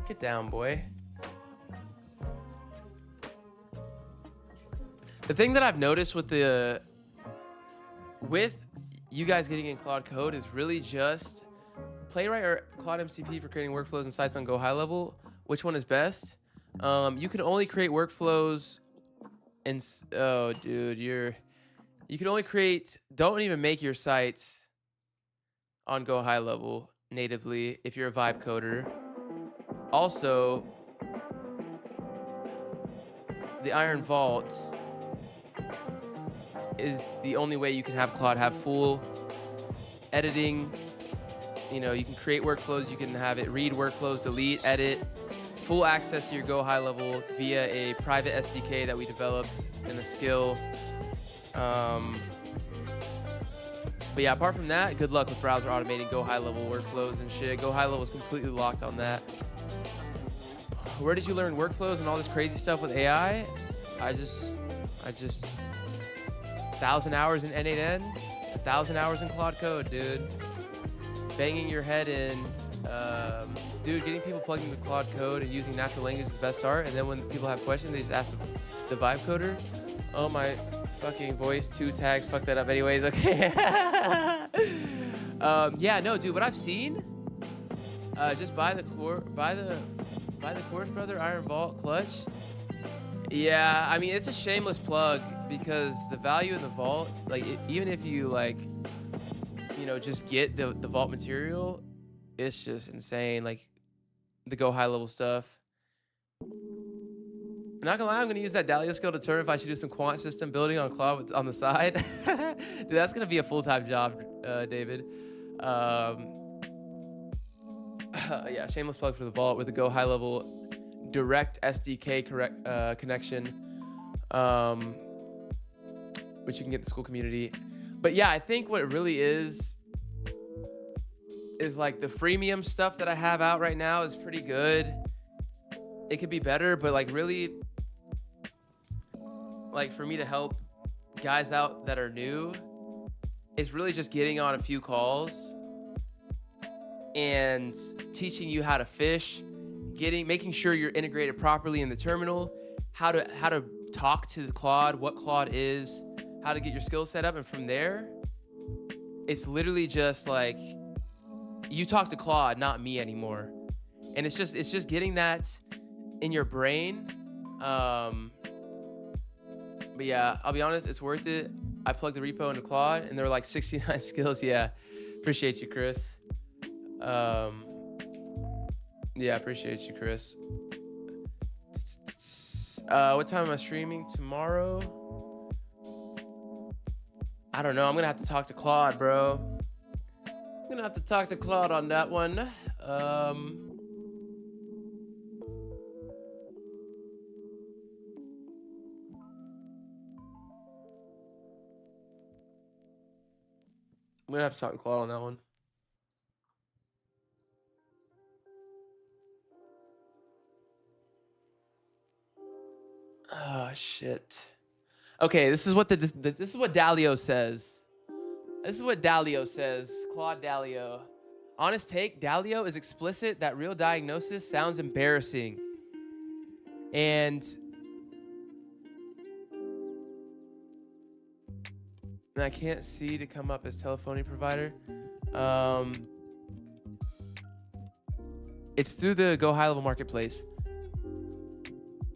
Get down, boy. The thing that I've noticed with you guys getting in Claude Code is really just Playwright or Claude MCP for creating workflows and sites on GoHighLevel. Which one is best? You can only create workflows and oh dude, you can only create, don't even make your sites on GoHighLevel natively if you're a vibe coder. Also, the Iron Vault is the only way you can have Claude have full editing. You know, you can create workflows, you can have it read workflows, delete, edit, full access to your GoHighLevel via a private SDK that we developed and a skill. But yeah, apart from that, good luck with browser automating GoHighLevel workflows and shit. GoHighLevel is completely locked on that. Where did you learn workflows and all this crazy stuff with AI? I just 1,000 hours in N8N, 1,000 hours in Claude Code, dude. Banging your head in, dude, getting people plugged into Claude Code and using natural language is the best start. And then when people have questions, they just ask the vibe coder. Oh, my fucking voice, 2 tags, fuck that up anyways, okay. Yeah, no, dude, what I've seen, just buy the course, brother, Iron Vault, Clutch. Yeah, I mean, it's a shameless plug because the value in the vault, like, even if you, like, you know, just get the vault material, it's just insane. Like, the GoHighLevel stuff. I'm not gonna lie, I'm gonna use that Dalio skill to determine if I should do some quant system building on Claude on the side. Dude, that's gonna be a full-time job, David. Yeah, shameless plug for the vault with the GoHighLevel direct SDK connection, which you can get in the school community. But yeah, I think what it really is like the freemium stuff that I have out right now is pretty good. It could be better, but like really, like for me to help guys out that are new, it's really just getting on a few calls and teaching you how to fish, making sure you're integrated properly in the terminal, how to talk to the Claude, what Claude is, how to get your skills set up, and from there, it's literally just like you talk to Claude, not me anymore. And it's just getting that in your brain. But yeah, I'll be honest, it's worth it. I plugged the repo into Claude and there were like 69 skills. Yeah, appreciate you, Chris. Yeah, appreciate you, Chris. What time am I streaming tomorrow? I don't know. I'm gonna have to talk to Claude, bro. I'm gonna have to talk to Claude on that one. I'm gonna have to talk to Claude on that one. Oh shit. Okay, this is what this is what Dalio says. This is what Dalio says. Claude Dalio. Honest take, Dalio is explicit that real diagnosis sounds embarrassing. And I can't see to come up as telephony provider. It's through the GoHighLevel marketplace.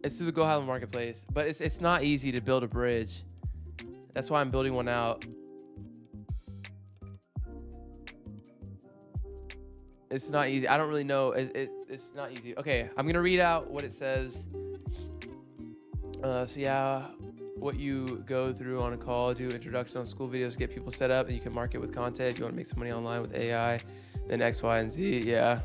It's through the GoHighLevel marketplace, but it's not easy to build a bridge. That's why I'm building one out. It's not easy. I don't really know. It's not easy. Okay, I'm gonna read out what it says. So yeah, what you go through on a call, do introduction on school videos, get people set up, and you can market with content. If you want to make some money online with AI, then X, Y, and Z. Yeah.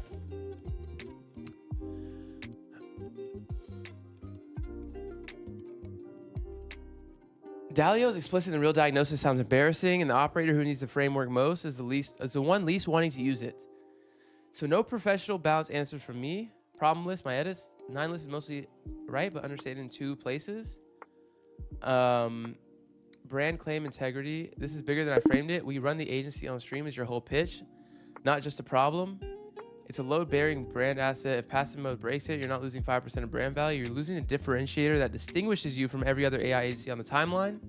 Dalio's explicit and real diagnosis sounds embarrassing, and the operator who needs the framework most is the one least wanting to use it. So no professional balanced answers from me. Problem list, my edits. 9 list is mostly right, but understated in 2 places. Brand claim integrity. This is bigger than I framed it. We run the agency on stream as your whole pitch, not just a problem. It's a load-bearing brand asset. If passive mode breaks it, you're not losing 5% of brand value. You're losing the differentiator that distinguishes you from every other AI agency on the timeline.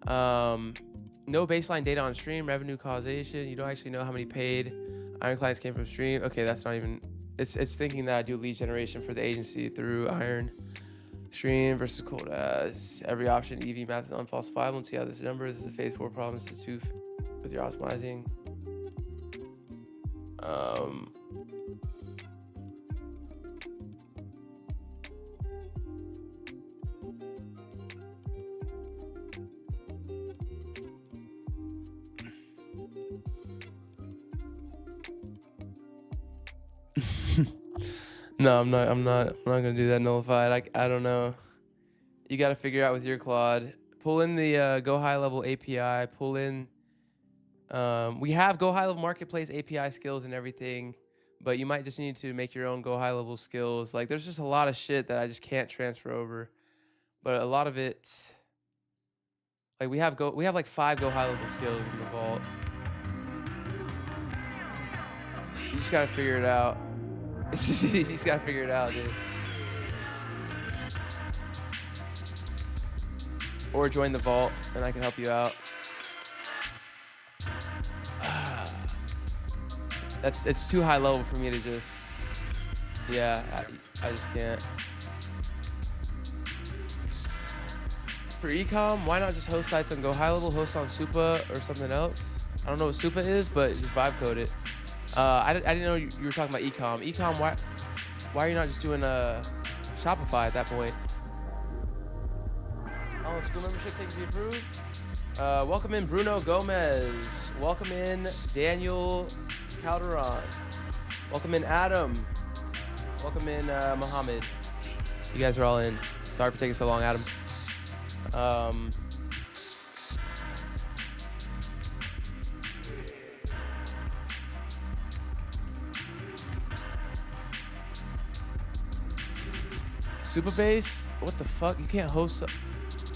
No baseline data on stream, revenue causation. You don't actually know how many paid Iron clients came from stream. Okay, that's not even... It's thinking that I do lead generation for the agency through Iron. Stream versus cold as every option. EV math is unfalsifiable. And see how this number. This is a phase 4 problem. It's a 2 with your optimizing. No, I'm not gonna do that nullified. I don't know. You got to figure out with your Claude. Pull in the GoHighLevel API. Pull in. We have GoHighLevel Marketplace API skills and everything, but you might just need to make your own GoHighLevel skills. Like, there's just a lot of shit that I just can't transfer over. But a lot of it, like we have like 5 GoHighLevel skills in the vault. You just gotta figure it out. You just gotta figure it out, dude. Or join the vault, and I can help you out. It's too high level for me to just. Yeah, I just can't. For ecom, why not just host sites on GoHighLevel, host on Supa or something else? I don't know what Supa is, but just vibe code it. I didn't know you were talking about ecom. Ecom, why are you not just doing Shopify at that point? Oh, school membership thing to be approved. Welcome in Bruno Gomez. Welcome in Daniel Calderon. Welcome in Adam. Welcome in Mohammed. You guys are all in. Sorry for taking so long, Adam. Supabase? What the fuck? You can't host.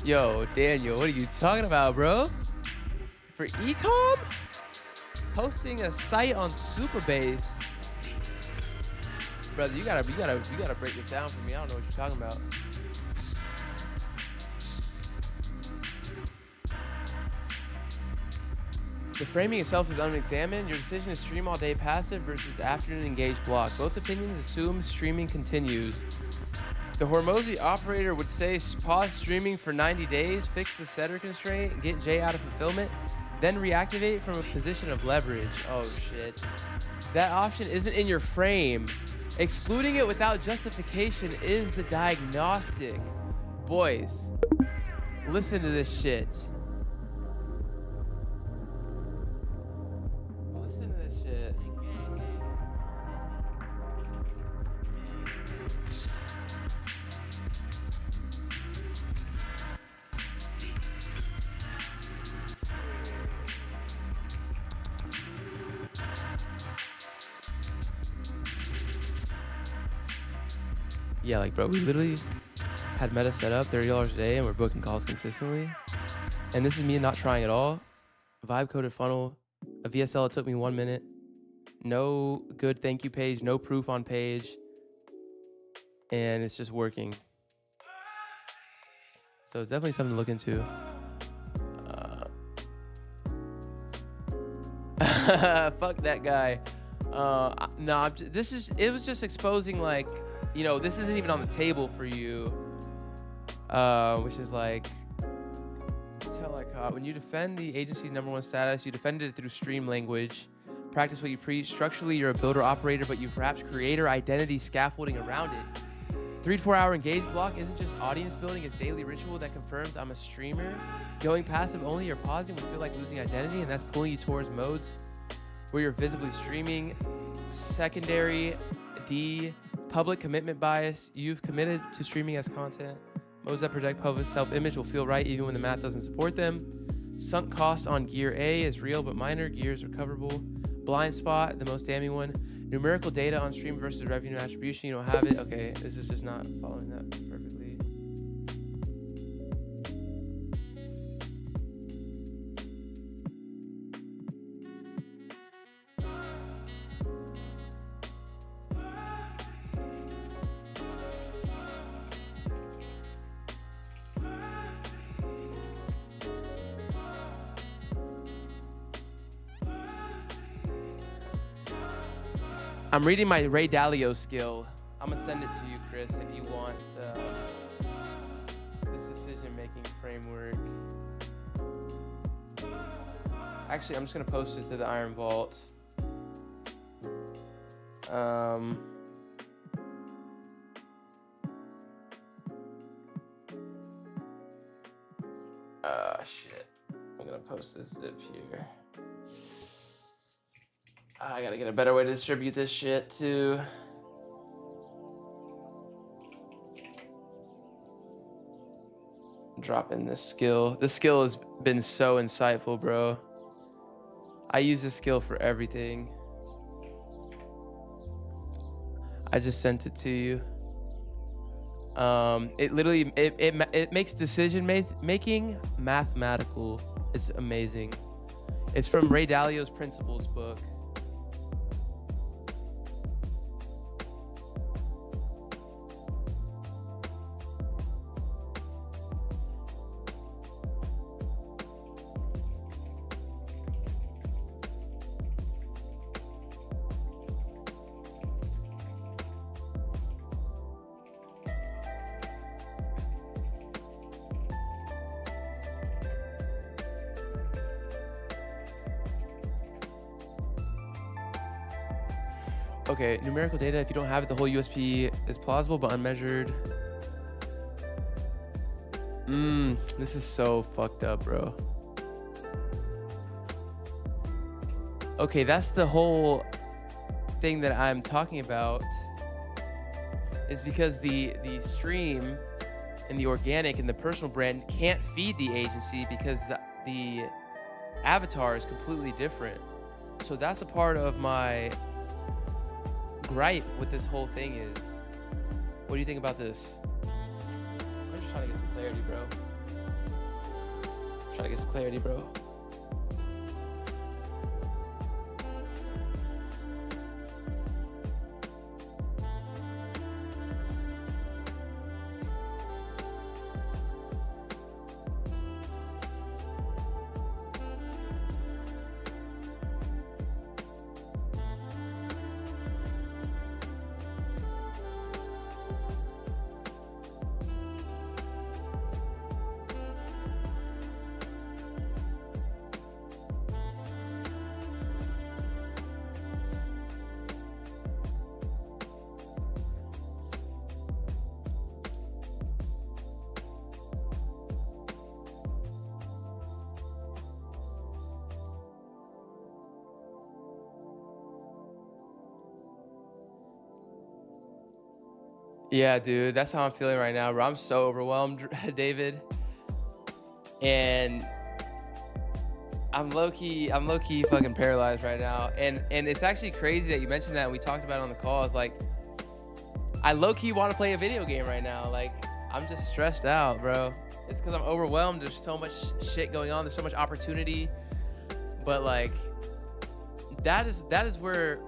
Yo, Daniel, what are you talking about, bro? For ecom? Hosting a site on Supabase? Brother, you gotta break this down for me. I don't know what you're talking about. The framing itself is unexamined. Your decision is stream all day passive versus afternoon engaged block. Both opinions assume streaming continues. The Hormozy operator would say pause streaming for 90 days, fix the setter constraint, get J out of fulfillment, then reactivate from a position of leverage. Oh shit. That option isn't in your frame. Excluding it without justification is the diagnostic. Boys, listen to this shit. Listen to this shit. Yeah, like, bro, we literally had Meta set up $30 a day and we're booking calls consistently. And this is me not trying at all. Vibe coded funnel, a VSL, it took me 1 minute. No good thank you page, no proof on page. And it's just working. So it's definitely something to look into. Fuck that guy. No, it was just exposing, like, you know, this isn't even on the table for you. Which is like, when you defend the agency's #1 status, you defended it through stream language. Practice what you preach. Structurally, you're a builder operator, but you've wrapped creator identity scaffolding around it. 3 to 4 hour engage block isn't just audience building, it's daily ritual that confirms I'm a streamer. Going passive only or pausing would feel like losing identity, and that's pulling you towards modes where you're visibly streaming. Secondary D, public commitment bias. You've committed to streaming as content. Modes that project public self-image will feel right even when the math doesn't support them. Sunk cost on gear A is real but minor. Gear is recoverable. Blind spot, the most damning one. Numerical data on stream versus revenue attribution. You don't have it. Okay, this is just not following that perfectly. I'm reading my Ray Dalio skill. I'm gonna send it to you, Chris, if you want this decision-making framework. Actually, I'm just gonna post it to the Iron Vault. Shit. I'm gonna post this zip here. I gotta get a better way to distribute this shit too. drop in this skill. This skill has been so insightful, bro. I use this skill for everything. I just sent it to you. It literally, it makes decision making mathematical. It's amazing. It's from Ray Dalio's Principles book. Okay, numerical data, if you don't have it, the whole USP is plausible but unmeasured. This is so fucked up, bro. Okay, that's the whole thing that I'm talking about, is because the stream and the organic and the personal brand can't feed the agency because the avatar is completely different. So that's a part of my gripe with this whole thing is, what do you think about this? I'm just trying to get some clarity, bro. I'm trying to get some clarity, bro. Yeah, dude, that's how I'm feeling right now, bro. I'm so overwhelmed, David. And I'm low-key fucking paralyzed right now. And it's actually crazy that you mentioned that, and we talked about it on the call. It's like, I low-key want to play a video game right now. Like, I'm just stressed out, bro. It's because I'm overwhelmed. There's so much shit going on. There's so much opportunity. But like, that is where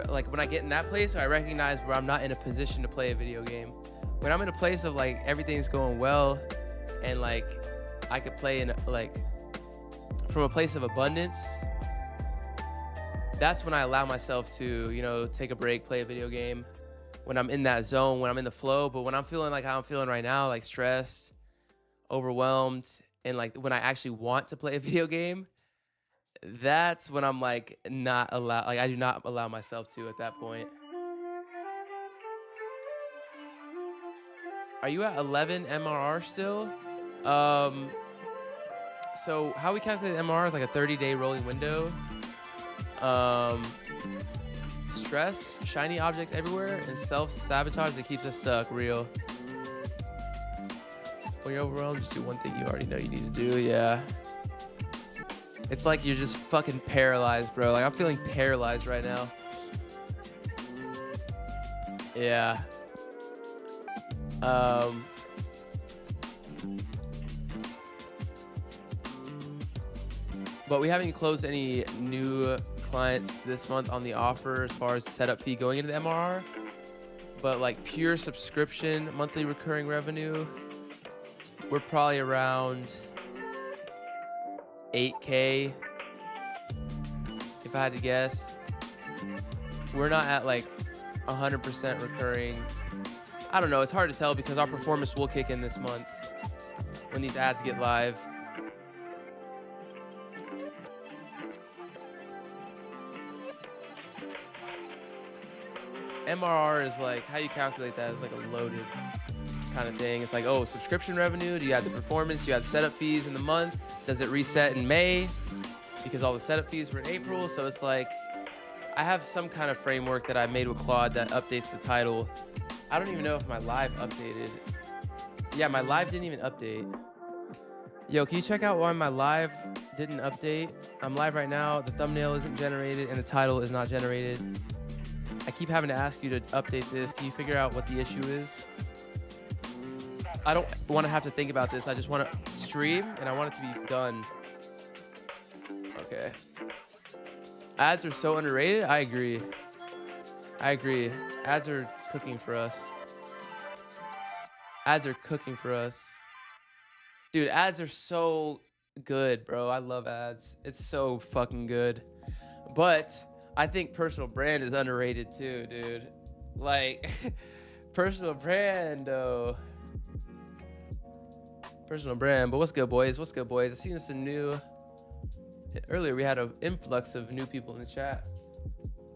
like when I get in that place, I recognize where I'm not in a position to play a video game. When I'm in a place of like everything's going well and like I could play in like from a place of abundance, that's when I allow myself to, you know, take a break, play a video game. When I'm in that zone, when I'm in the flow. But when I'm feeling like how I'm feeling right now, like stressed, overwhelmed, and like when I actually want to play a video game, that's when I'm like not allowed, like I do not allow myself to at that point. Are you at 11 MRR still? So how we calculate MRR is like a 30-day rolling window. Stress, shiny objects everywhere, and self-sabotage that keeps us stuck, real. When you're overwhelmed, just do one thing you already know you need to do, yeah. It's like you're just fucking paralyzed, bro. Like, I'm feeling paralyzed right now. Yeah. But we haven't closed any new clients this month on the offer as far as setup fee going into the MRR. But like pure subscription, monthly recurring revenue, we're probably around 8K, if I had to guess. We're not at like 100% recurring. I don't know, it's hard to tell because our performance will kick in this month when these ads get live. MRR is like, how you calculate that is like a loaded kind of thing. It's like, oh, subscription revenue, do you add the performance, do you add setup fees in the month? Does it reset in May? Because all the setup fees were in April. So it's like, I have some kind of framework that I made with Claude that updates the title. I don't even know if my live updated. Yeah, my live didn't even update. Yo, can you check out why my live didn't update? I'm live right now. The thumbnail isn't generated and the title is not generated. I keep having to ask you to update this. Can you figure out what the issue is? I don't want to have to think about this. I just want to stream and I want it to be done. Okay. Ads are so underrated. I agree. I agree. Ads are cooking for us. Ads are cooking for us. Dude, ads are so good, bro. I love ads. It's so fucking good. But I think personal brand is underrated too, dude. Like, personal brand, though. Personal brand. But what's good, boys? What's good, boys? I seen some new... Earlier, we had an influx of new people in the chat.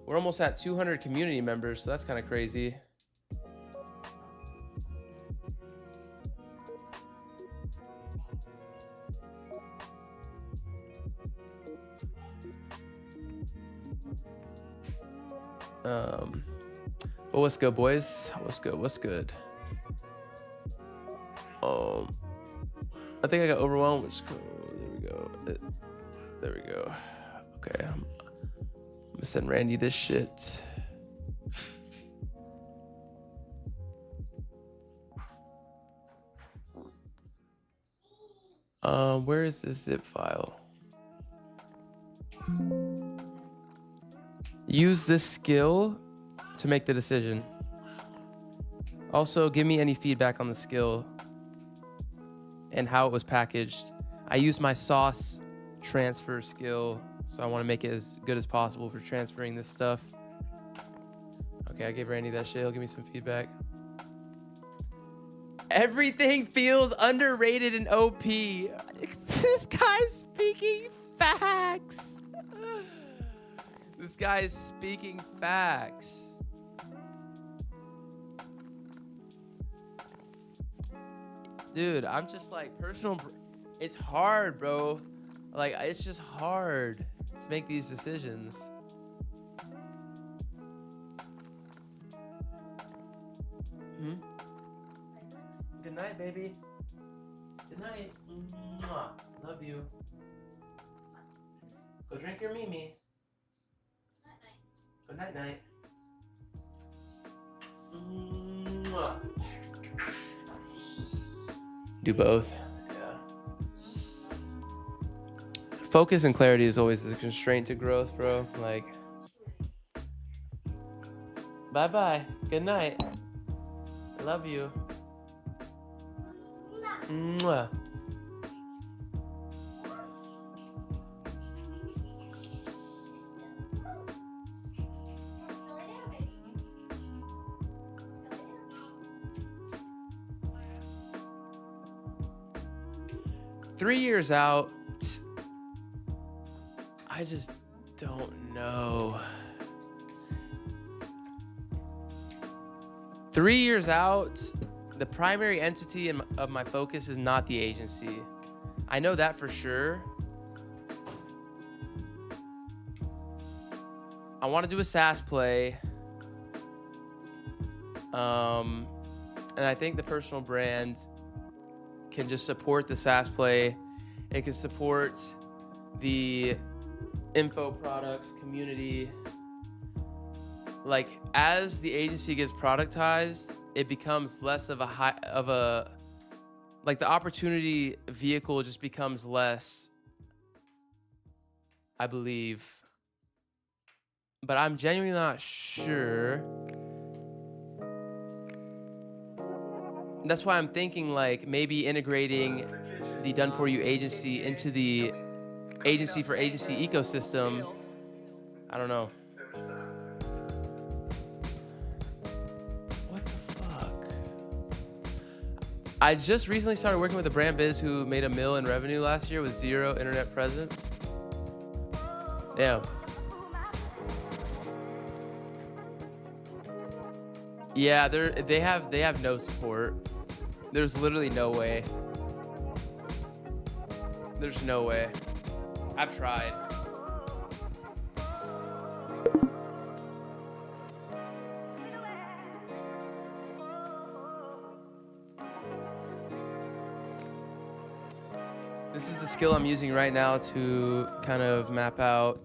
We're almost at 200 community members, so that's kind of crazy. But what's good, boys? What's good? What's good? I think I got overwhelmed. Which, there we go. There we go. Okay, I'm gonna send Randy this shit. Where is this zip file? Use this skill to make the decision. Also, give me any feedback on the skill and how it was packaged. I used my sauce transfer skill, so I want to make it as good as possible for transferring this stuff. Okay, I gave Randy that shit. He'll give me some feedback. Everything feels underrated and OP. This guy's speaking facts. This guy is speaking facts. Dude, I'm just like, it's hard, bro. Like, it's just hard to make these decisions. Good night, baby. Good night. Mwah. Love you. Go drink your Mimi. Good night, night. Mwah. Do both. Yeah. Focus and clarity is always the constraint to growth, bro. Like, bye-bye. Good night. I love you. Mwah. Three years out, I just don't know. 3 years out, the primary entity of my focus is not the agency. I know that for sure. I want to do a SaaS play. And I think the personal brand can just support the SaaS play. It can support the info products community. Like, as the agency gets productized, it becomes less of a like, the opportunity vehicle just becomes less, I believe. But I'm genuinely not sure. That's why I'm thinking, like, maybe integrating the Done For You agency into the agency for agency ecosystem. I don't know. What the fuck? I just recently started working with a brand biz who made $1 million in revenue last year with 0 internet presence. Damn. Yeah, they have no support. There's literally no way. There's no way. I've tried. This is the skill I'm using right now to kind of map out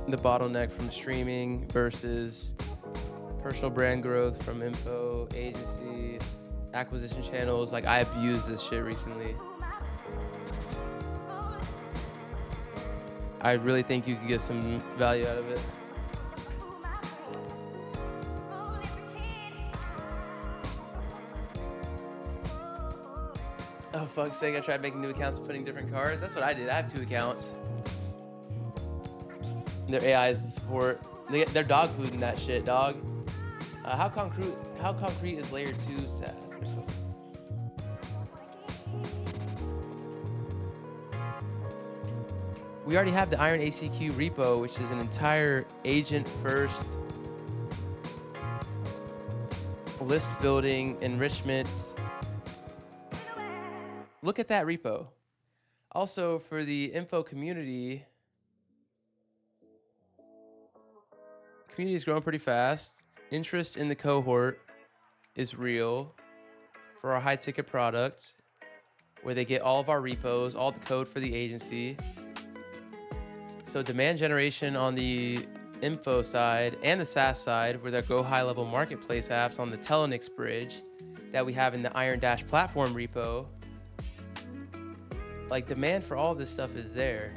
the bottleneck from streaming versus personal brand growth from info, agency, acquisition channels. Like, I abused this shit recently. I really think you could get some value out of it. Oh, fuck's sake, I tried making new accounts, putting different cards. That's what I did. I have 2 accounts. Their AI is the support. They're dog food in that shit, dog. How concrete is layer 2 SaaS? We already have the Iron ACQ repo, which is an entire agent first list building enrichment. Look at that repo. Also, for the info community is growing pretty fast. Interest in the cohort is real for our high ticket product, where they get all of our repos, all the code for the agency. So demand generation on the info side and the SaaS side, where their GoHighLevel marketplace apps on the Telenix bridge that we have in the Iron Dash platform repo. Like, demand for all this stuff is there.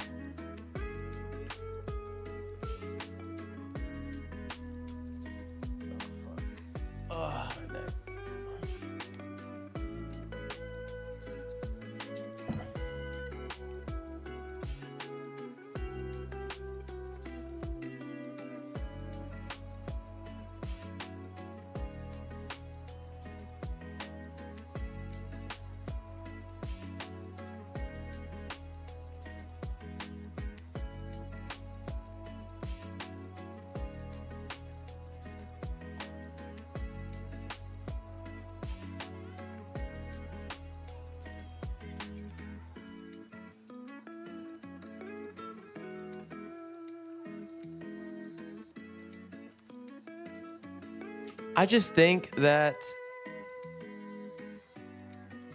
I just think that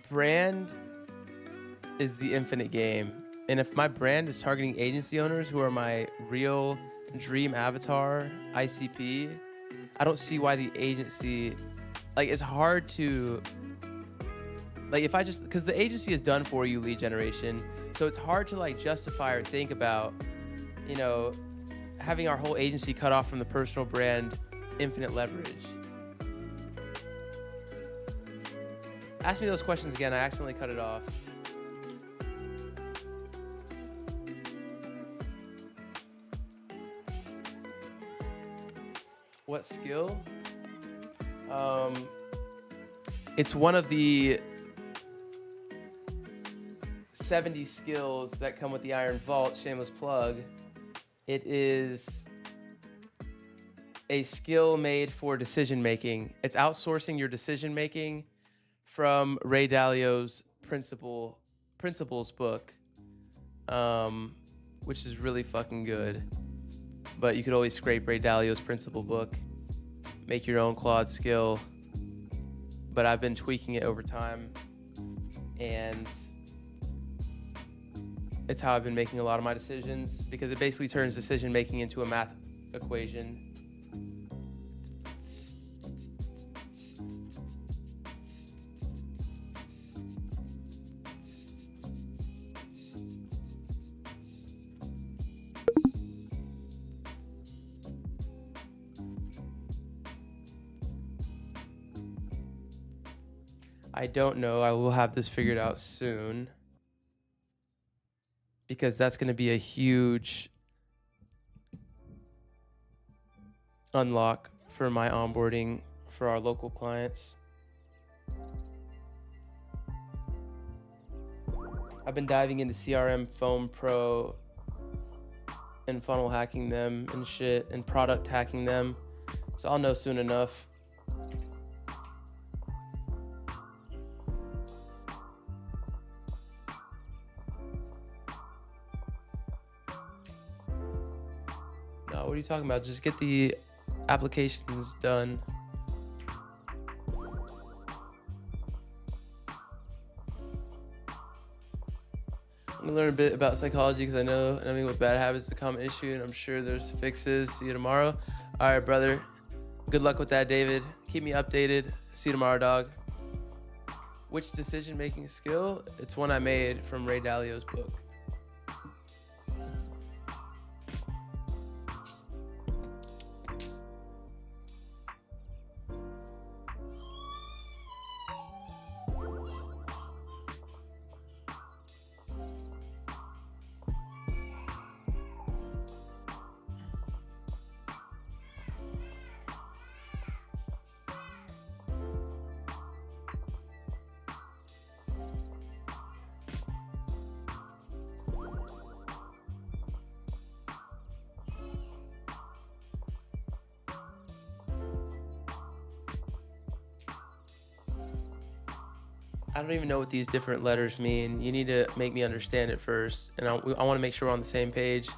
brand is the infinite game. And if my brand is targeting agency owners who are my real dream avatar, ICP, I don't see why the agency, like, it's hard to, like, if I just, because the agency is done for you lead generation. So it's hard to, like, justify or think about, you know, having our whole agency cut off from the personal brand infinite leverage. Ask me those questions again. I accidentally cut it off. What skill? It's one of the 70 skills that come with the Iron Vault, shameless plug. It is a skill made for decision making. It's outsourcing your decision making from Ray Dalio's Principles book, which is really fucking good. But you could always scrape Ray Dalio's Principle book, make your own Claude skill. But I've been tweaking it over time, and it's how I've been making a lot of my decisions, because it basically turns decision making into a math equation. I don't know. I will have this figured out soon, because that's going to be a huge unlock for my onboarding for our local clients. I've been diving into CRM Foam Pro and funnel hacking them and shit and product hacking them. So I'll know soon enough. No, what are you talking about? Just get the applications done. I'm gonna learn a bit about psychology because I know ending with bad habits is a common issue, and I'm sure there's fixes. See you tomorrow. All right, brother. Good luck with that, David. Keep me updated. See you tomorrow, dog. Which decision-making skill? It's one I made from Ray Dalio's book. I don't even know what these different letters mean. You need to make me understand it first. And I want to make sure we're on the same page.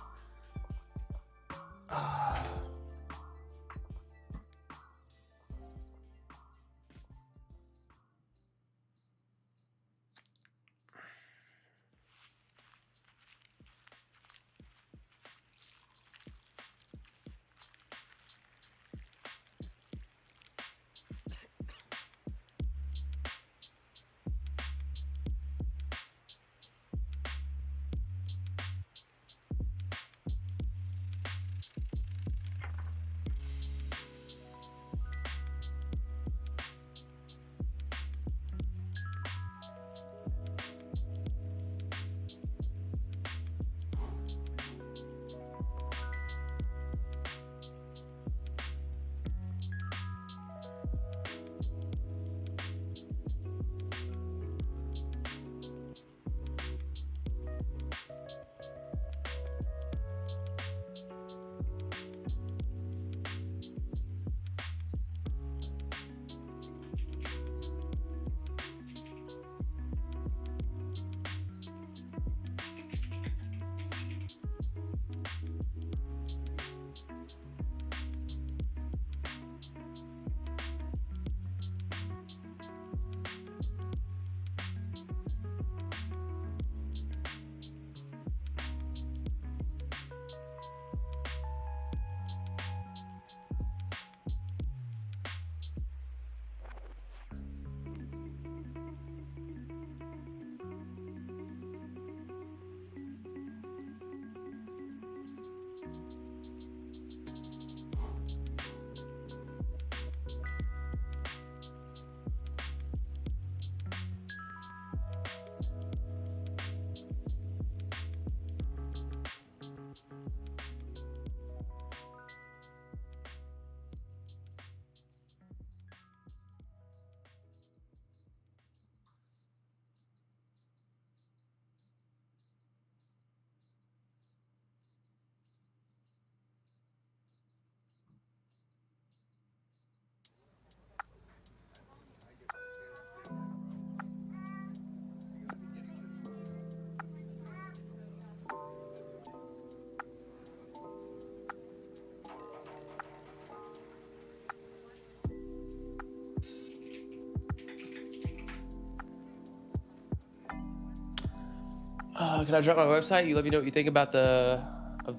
Can I drop my website? You let me know what you think about the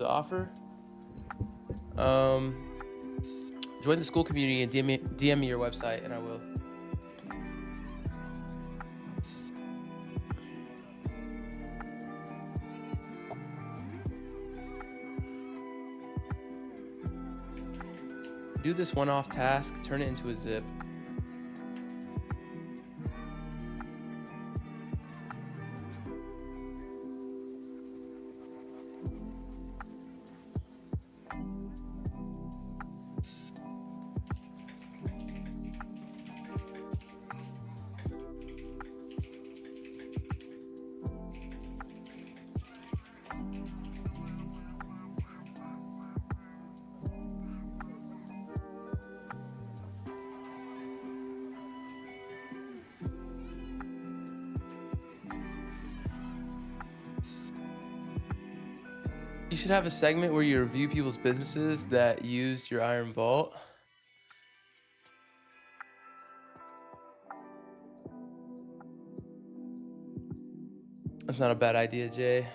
offer. Join the school community and DM me your website, and I will. Do this one-off task, turn it into a zip. You should have a segment where you review people's businesses that used your Iron Vault. That's not a bad idea, Jay.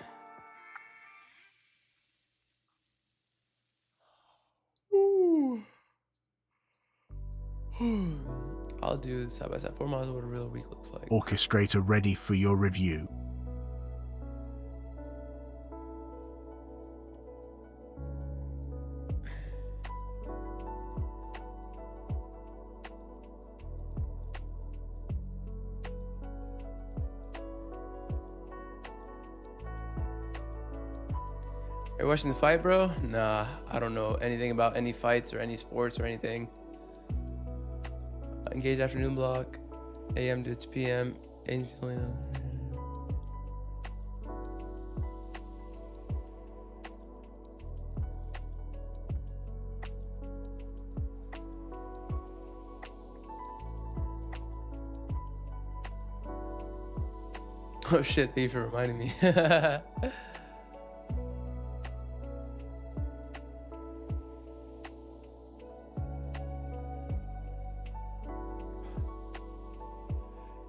Ooh. I'll do side by side 4 miles of what a real week looks like. Orchestrator ready for your review. Are you watching the fight, bro? Nah, I don't know anything about any fights or any sports or anything. Engage afternoon block, AM to PM. Agency. Oh shit, thank you for reminding me.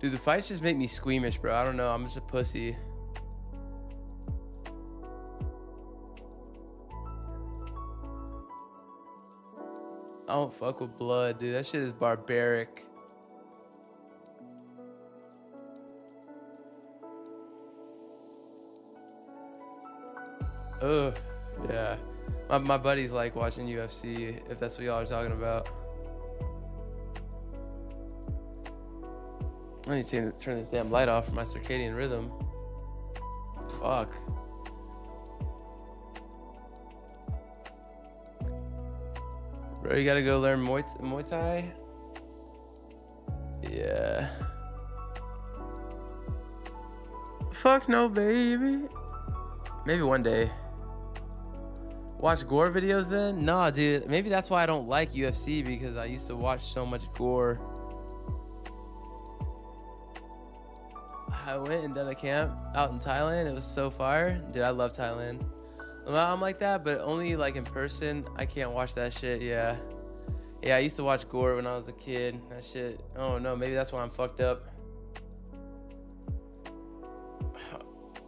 Dude, the fights just make me squeamish, bro. I don't know. I'm just a pussy. I don't fuck with blood, dude. That shit is barbaric. Ugh, yeah. My buddies like watching UFC, if that's what y'all are talking about. I need to turn this damn light off for my circadian rhythm. Fuck. Bro, you gotta go learn Muay Thai? Yeah. Fuck no, baby. Maybe one day. Watch gore videos then? Nah, dude. Maybe that's why I don't like UFC, because I used to watch so much gore. I went and done a camp out in Thailand. It was so fire. Dude, I love Thailand. I'm like that, but only like in person. I can't watch that shit, yeah. Yeah, I used to watch gore when I was a kid. That shit, oh no, maybe that's why I'm fucked up.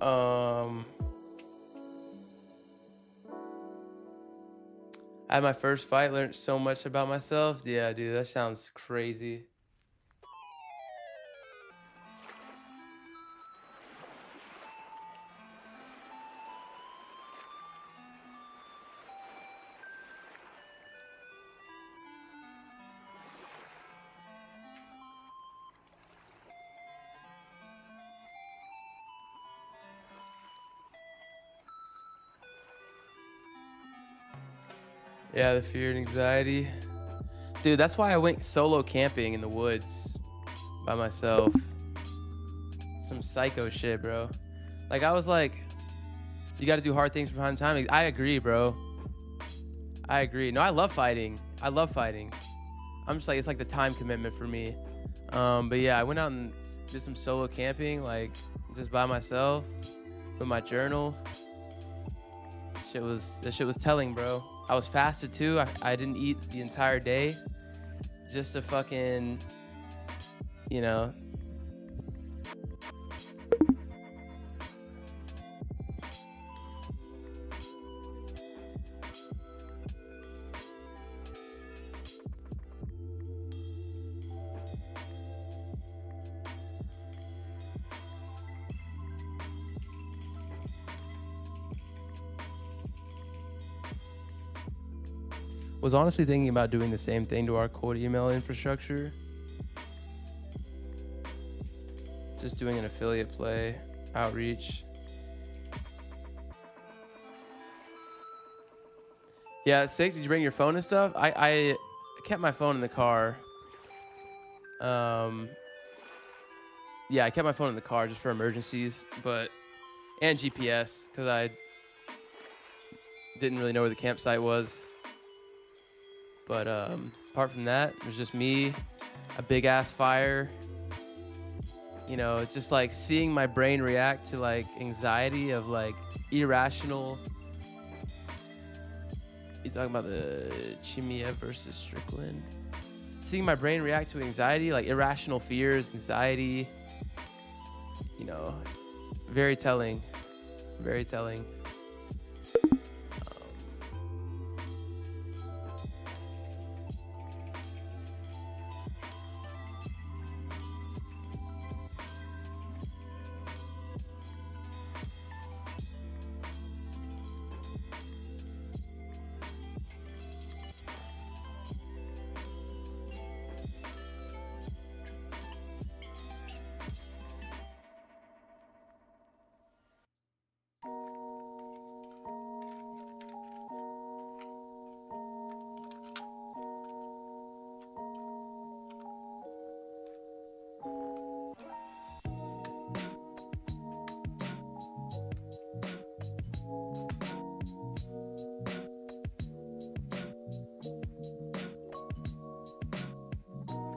I had my first fight, learned so much about myself. Yeah, dude, that sounds crazy. Yeah, the fear and anxiety. Dude, that's why I went solo camping in the woods by myself. Some psycho shit, bro. Like, I was like, you got to do hard things from time to time. I agree, bro. I agree. No, I love fighting. I love fighting. I'm just like, it's like the time commitment for me. But yeah, I went out and did some solo camping, like just by myself with my journal. That shit was telling, bro. I was fasted too. I didn't eat the entire day just to fucking, you know. Was honestly thinking about doing the same thing to our cold email infrastructure. Just doing an affiliate play, outreach. Yeah, sick. Did you bring your phone and stuff? I kept my phone in the car. Yeah, I kept my phone in the car just for emergencies, and GPS, because I didn't really know where the campsite was. But apart from that, it was just me, a big ass fire. You know, just like seeing my brain react to like anxiety of like irrational. You talking about the Chimia versus Strickland? Seeing my brain react to anxiety, like irrational fears, anxiety. You know, Very telling. Very telling.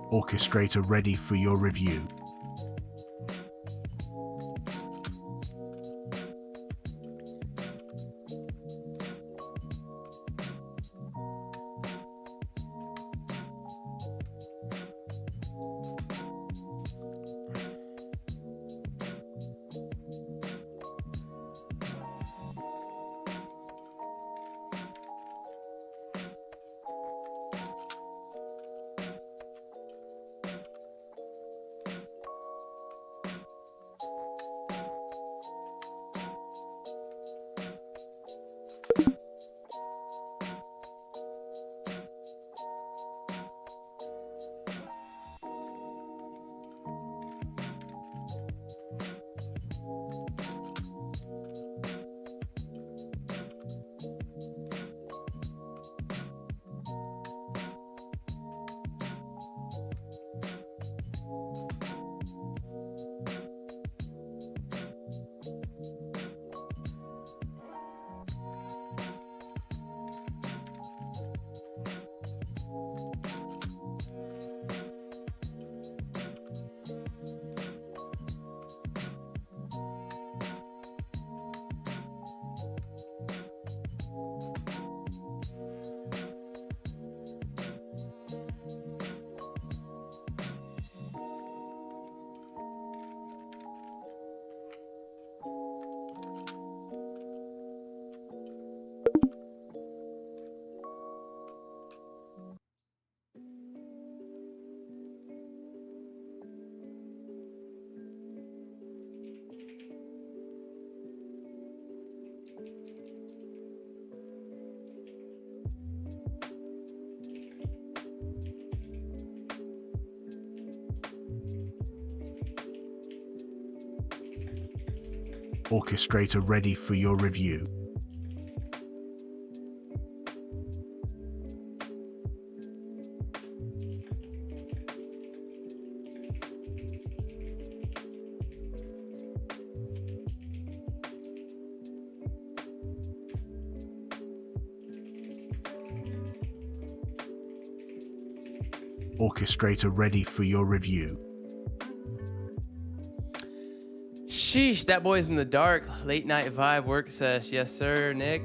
Orchestrator ready for your review. Orchestrator ready for your review. Orchestrator ready for your review. Sheesh, that boy's in the dark. Late night vibe work sesh. Yes, sir, Nick.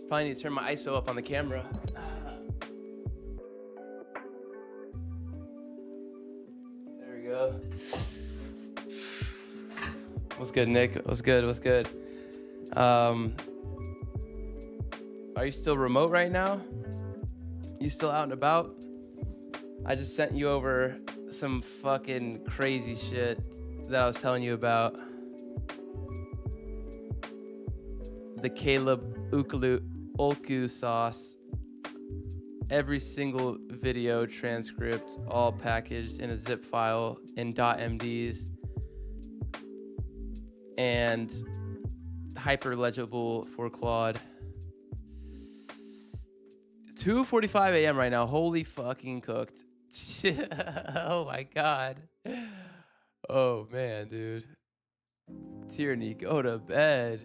Probably need to turn my ISO up on the camera. There we go. What's good, Nick? What's good? What's good? Are you still remote right now? You still out and about? I just sent you over some fucking crazy shit that I was telling you about. The Caleb Ulku sauce. Every single video transcript, all packaged in a zip file in .mds. And hyper legible for Claude. 2:45 a.m. right now. Holy fucking cooked. Oh my god. Oh man, dude. Tierney, go to bed.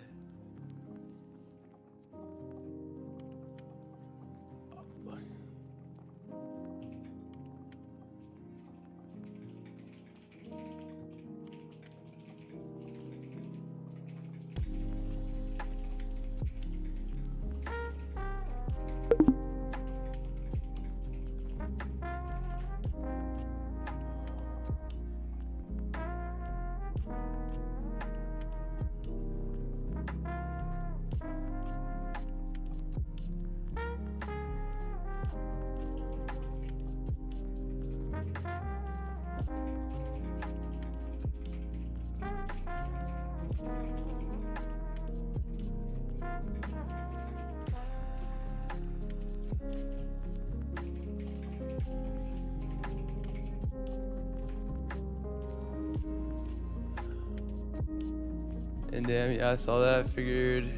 And damn, yeah, I saw that. Figured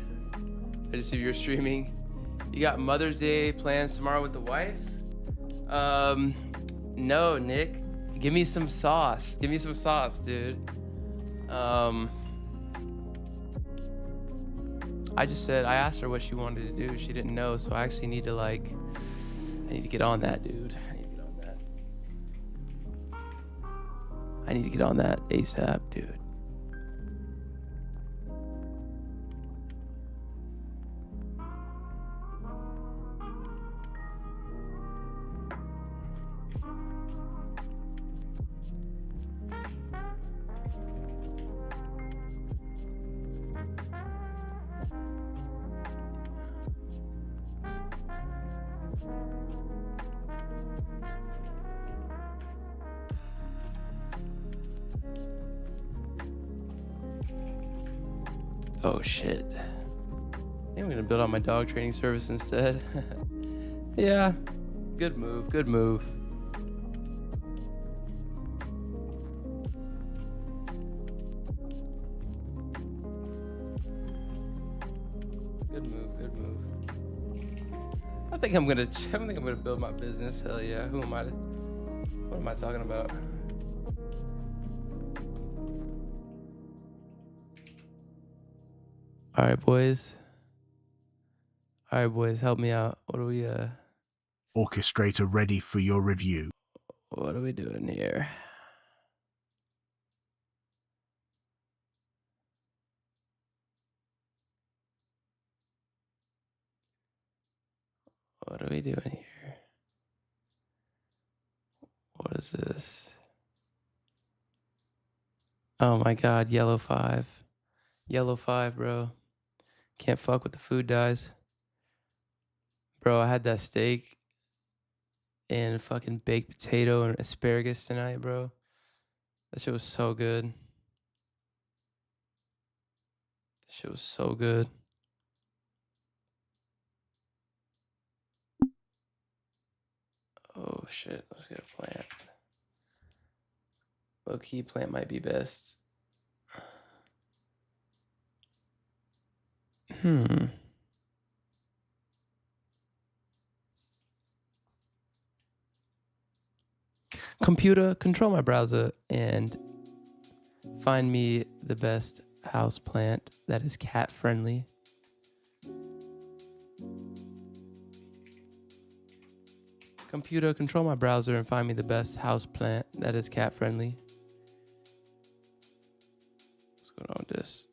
I just see if you're streaming. You got Mother's Day plans tomorrow with the wife? No, Nick. Give me some sauce. Give me some sauce, dude. I just said, I asked her what she wanted to do. She didn't know, so I actually need to I need to get on that, dude. I need to get on that ASAP, dude. Oh shit. I think I'm gonna build out my dog training service instead. Yeah, good move, good move. Good move, good move. I think I'm gonna build my business. Hell yeah. What am I talking about? All right, boys. Help me out. Orchestrator ready for your review. What are we doing here? What are we doing here? What is this? Oh my god, yellow 5. Yellow 5, bro. Can't fuck with the food dyes. Bro, I had that steak and fucking baked potato and asparagus tonight, bro. That shit was so good. Oh shit, let's get a plant. Low key plant might be best. Computer, control my browser and find me the best house plant that is cat friendly. Computer, control my browser and find me the best house plant that is cat friendly. What's going on with this?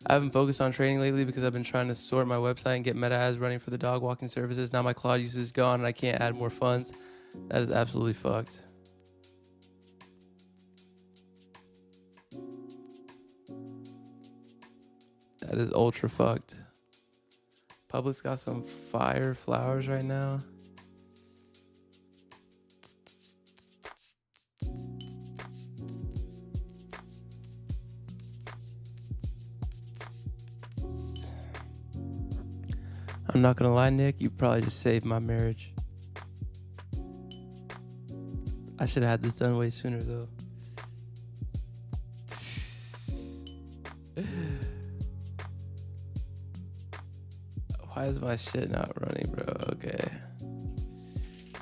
I haven't focused on training lately because I've been trying to sort my website and get meta ads running for the dog walking services. Now my Claude usage is gone and I can't add more funds. That is absolutely fucked. That is ultra fucked. Public's got some fire flowers right now. I'm not gonna lie, Nick, you probably just saved my marriage. I should have had this done way sooner, though. Why is my shit not running, bro?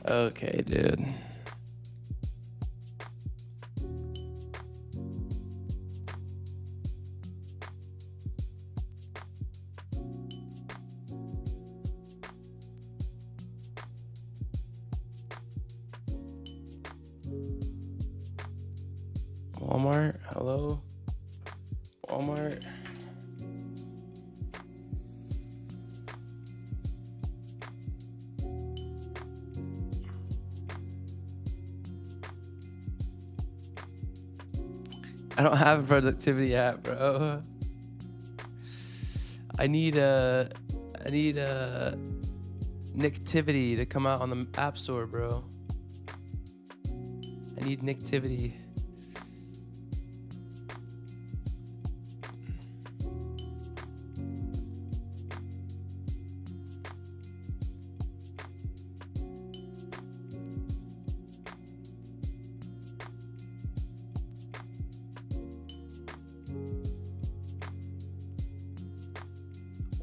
Okay, dude. Walmart, hello? Walmart. I don't have a productivity app, bro. I need Nicktivity to come out on the App Store, bro. I need Nicktivity.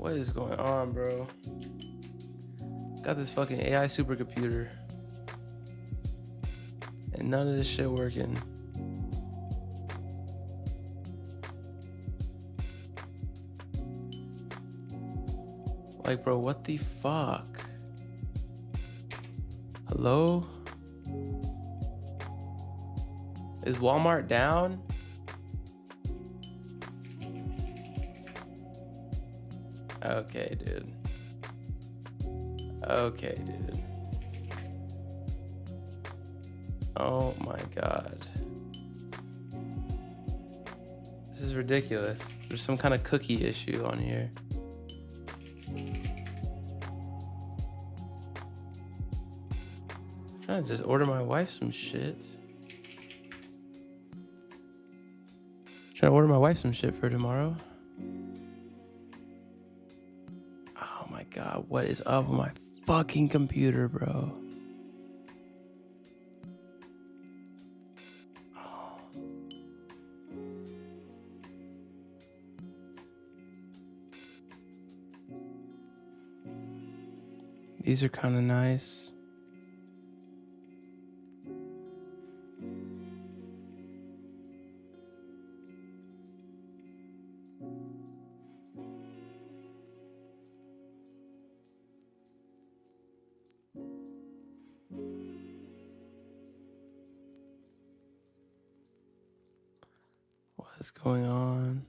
What is going on, bro? Got this fucking AI supercomputer. And none of this shit working. Like, bro, what the fuck? Hello? Is Walmart down? Okay, dude. Okay, dude. Oh my god. This is ridiculous. There's some kind of cookie issue on here. I'm trying to just order my wife some shit. Trying to order my wife some shit for tomorrow. Oh my god, what is up with my fucking computer, bro? Oh. These are kind of nice. What's going on?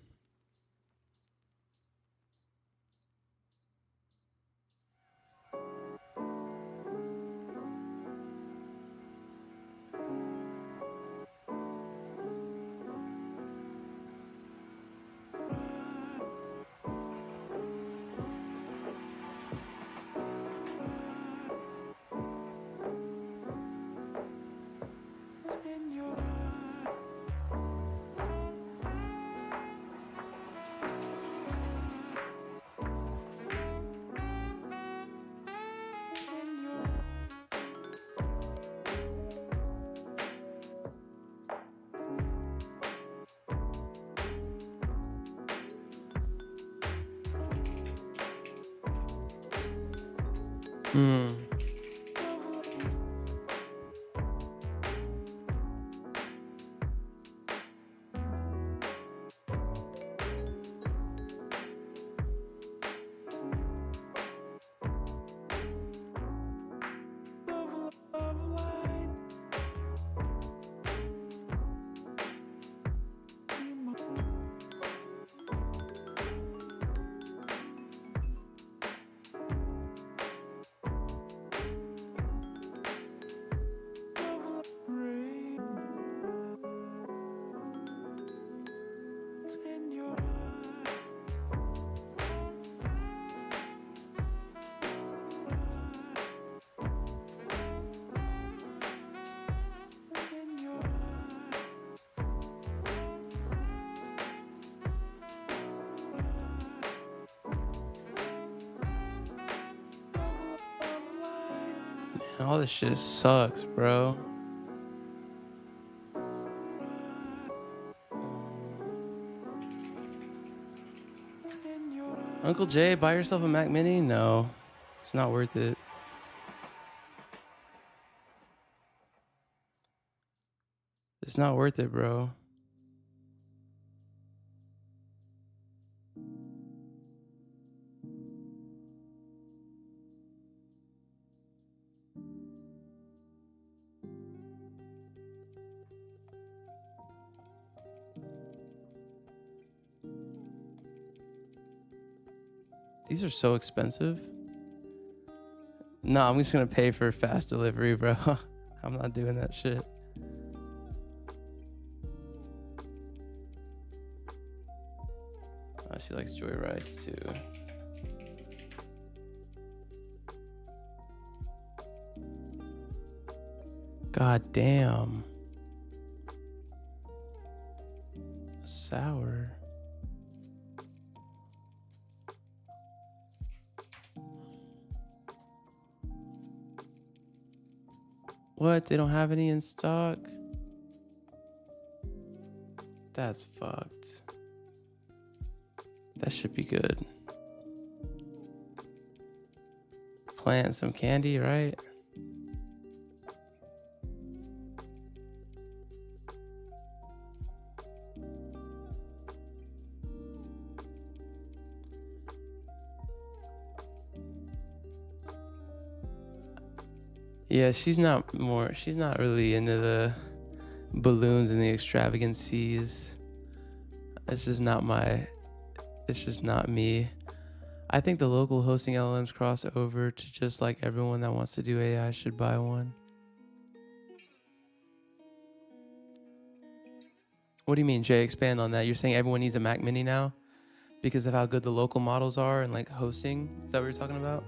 All this shit sucks, bro. Uncle Jay, buy yourself a Mac Mini? No, it's not worth it. It's not worth it, bro. These are so expensive. No, I'm just gonna pay for fast delivery, bro. I'm not doing that shit. Oh, she likes joyrides too. God damn. Sour. What? They don't have any in stock? That's fucked. That should be good. plant some candy, right? Yeah, she's not really into the balloons and the extravagancies. It's just not me. I think the local hosting LLMs cross over to just like everyone that wants to do AI should buy one. What do you mean, Jay? Expand on that. You're saying everyone needs a Mac Mini now because of how good the local models are and like hosting? Is that what you're talking about?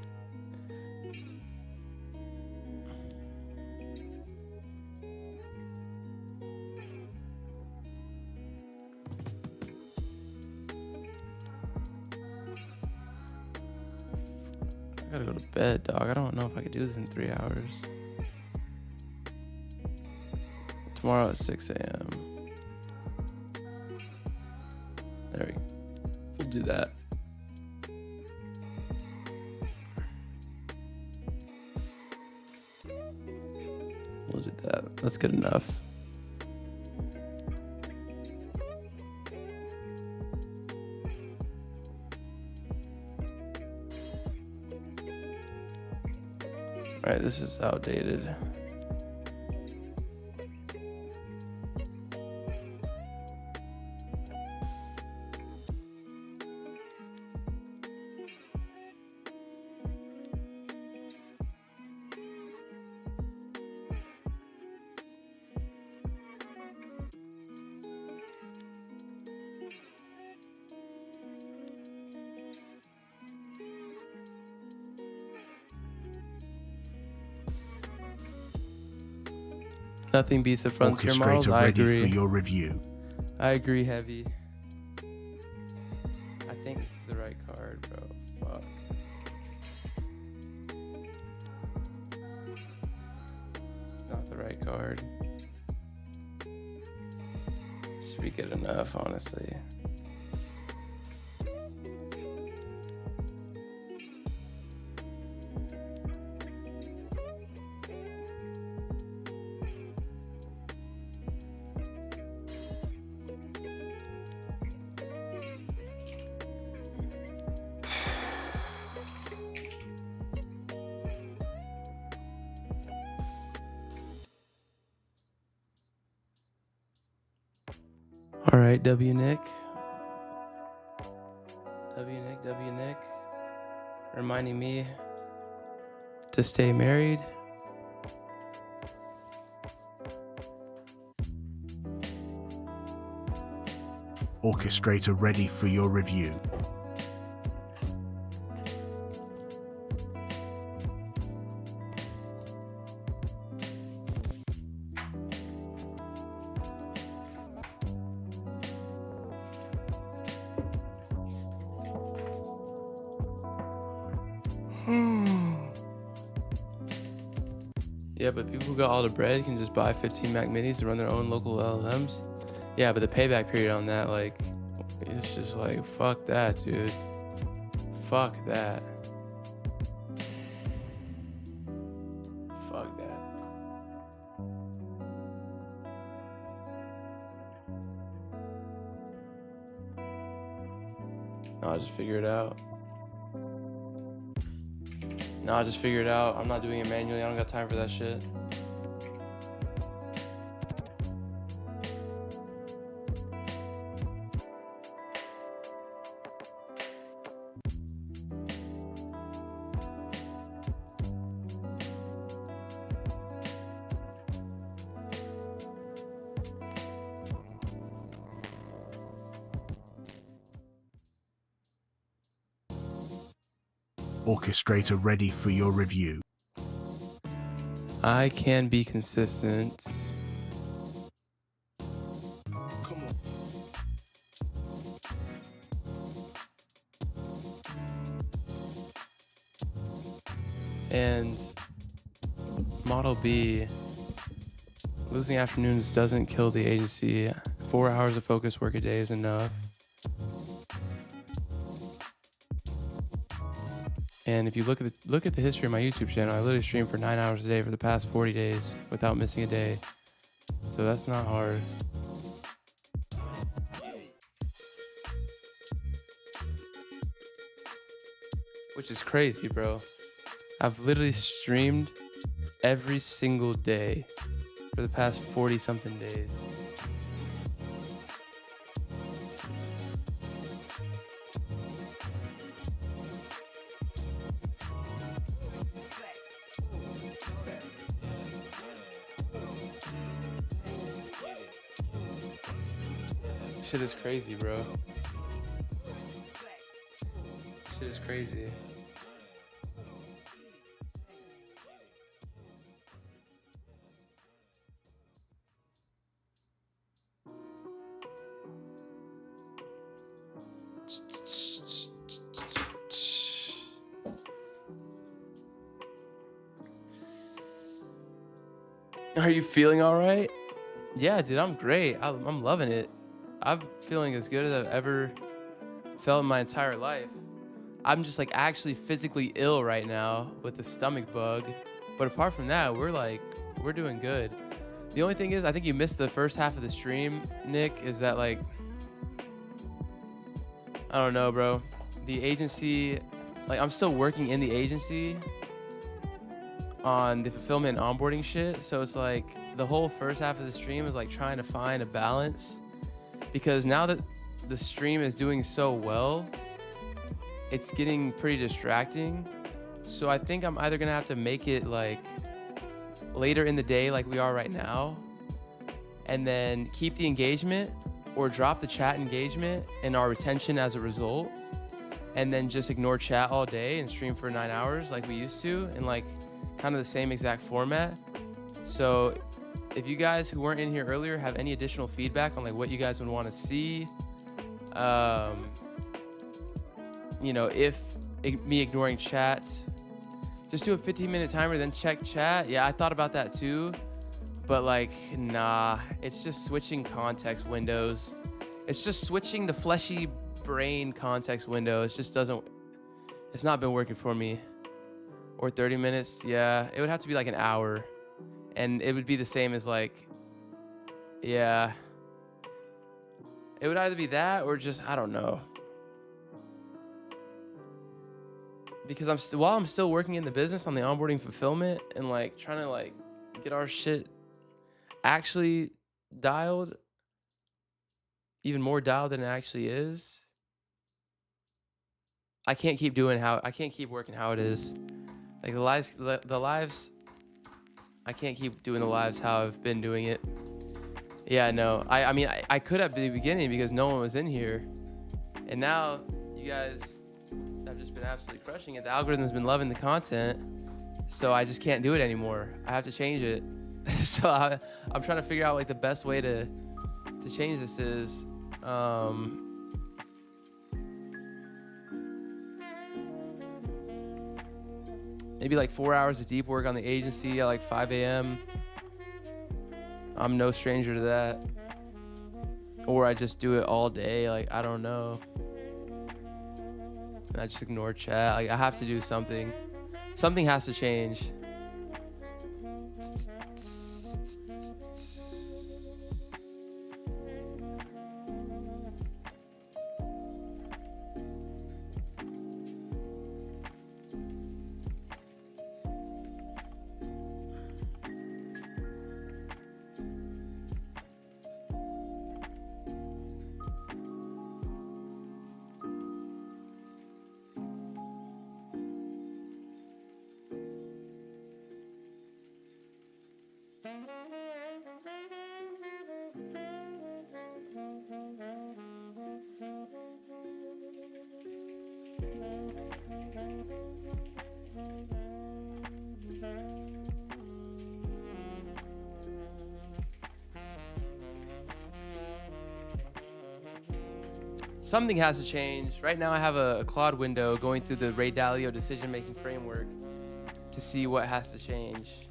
I gotta go to bed, dog. I don't know if I could do this in 3 hours. Tomorrow at 6 a.m. There we go. We'll do that. We'll do that. That's good enough. All right, this is outdated. Nothing beats the frontier models. Orchestrator I ready agree. for your review. I agree, Heavy. I think this is the right card, bro. Fuck. It's not the right card. Should be good enough, honestly. All right, W Nick, reminding me to stay married. Orchestrator ready for your review. Yeah, but people who got all the bread can just buy 15 Mac Minis to run their own local LLMs. Yeah, but the payback period on that, like, it's just like, fuck that, dude. Fuck that. Fuck that. No, I'll just figure it out. Nah, just figure it out. I'm not doing it manually. I don't got time for that shit. Orchestrator ready for your review. I can be consistent. Come on. And Model B, losing afternoons doesn't kill the agency. 4 hours of focus work a day is enough. And if you look at the history of my YouTube channel, I literally stream for 9 hours a day for the past 40 days without missing a day. So that's not hard. Which is crazy, bro. I've literally streamed every single day for the past 40 something days. Shit is crazy, bro. Shit is crazy. Are you feeling all right? Yeah, dude, I'm great. I'm loving it. I'm feeling as good as I've ever felt in my entire life. I'm just like actually physically ill right now with a stomach bug. But apart from that, we're doing good. The only thing is, I think you missed the first half of the stream, Nick, is that like, I don't know, bro. The agency, like I'm still working in the agency on the fulfillment and onboarding shit. So it's like the whole first half of the stream is like trying to find a balance, because now that the stream is doing so well, it's getting pretty distracting. So I think I'm either gonna have to make it like later in the day like we are right now, and then keep the engagement, or drop the chat engagement and our retention as a result, and then just ignore chat all day and stream for 9 hours like we used to, in like kind of the same exact format. So if you guys who weren't in here earlier have any additional feedback on like what you guys would want to see, you know, if me ignoring chat, just do a 15-minute timer, then check chat. Yeah, I thought about that too, but like, nah, it's just switching context windows. It's just switching the fleshy brain context window. It just doesn't, it's not been working for me. Or 30 minutes, yeah, it would have to be like an hour. And it would be the same as like, yeah. It would either be that or just, I don't know. Because while I'm still working in the business on the onboarding fulfillment and like trying to like get our shit actually dialed, even more dialed than it actually is, I can't keep working how it is. Like the lives, I can't keep doing the lives how I've been doing it. Yeah, no, I mean, I could at the beginning because no one was in here. And now you guys have just been absolutely crushing it. The algorithm's been loving the content. So I just can't do it anymore. I have to change it. So I'm trying to figure out like the best way to change this is, maybe like 4 hours of deep work on the agency at like 5 a.m. I'm no stranger to that. Or I just do it all day. Like, I don't know. And I just ignore chat. Like, I have to do something. Something has to change. Something has to change. Right now I have a Claude window going through the Ray Dalio decision-making framework to see what has to change.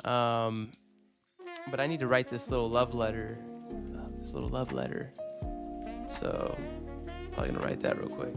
But I need to write this little love letter. So probably gonna write that real quick.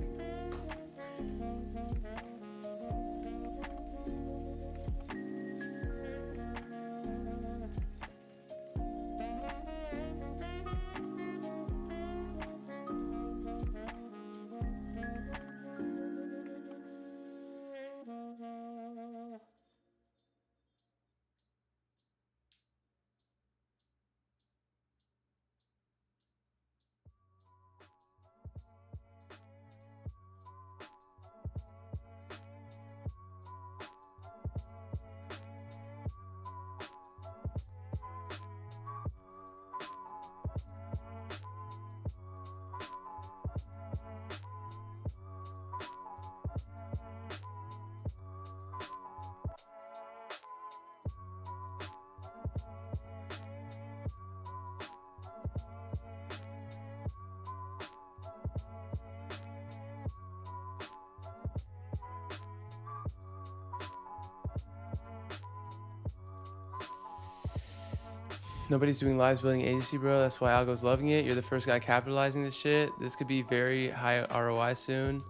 Nobody's doing lives building agency, bro. That's why Algo's loving it. You're the first guy capitalizing this shit. This could be very high ROI soon.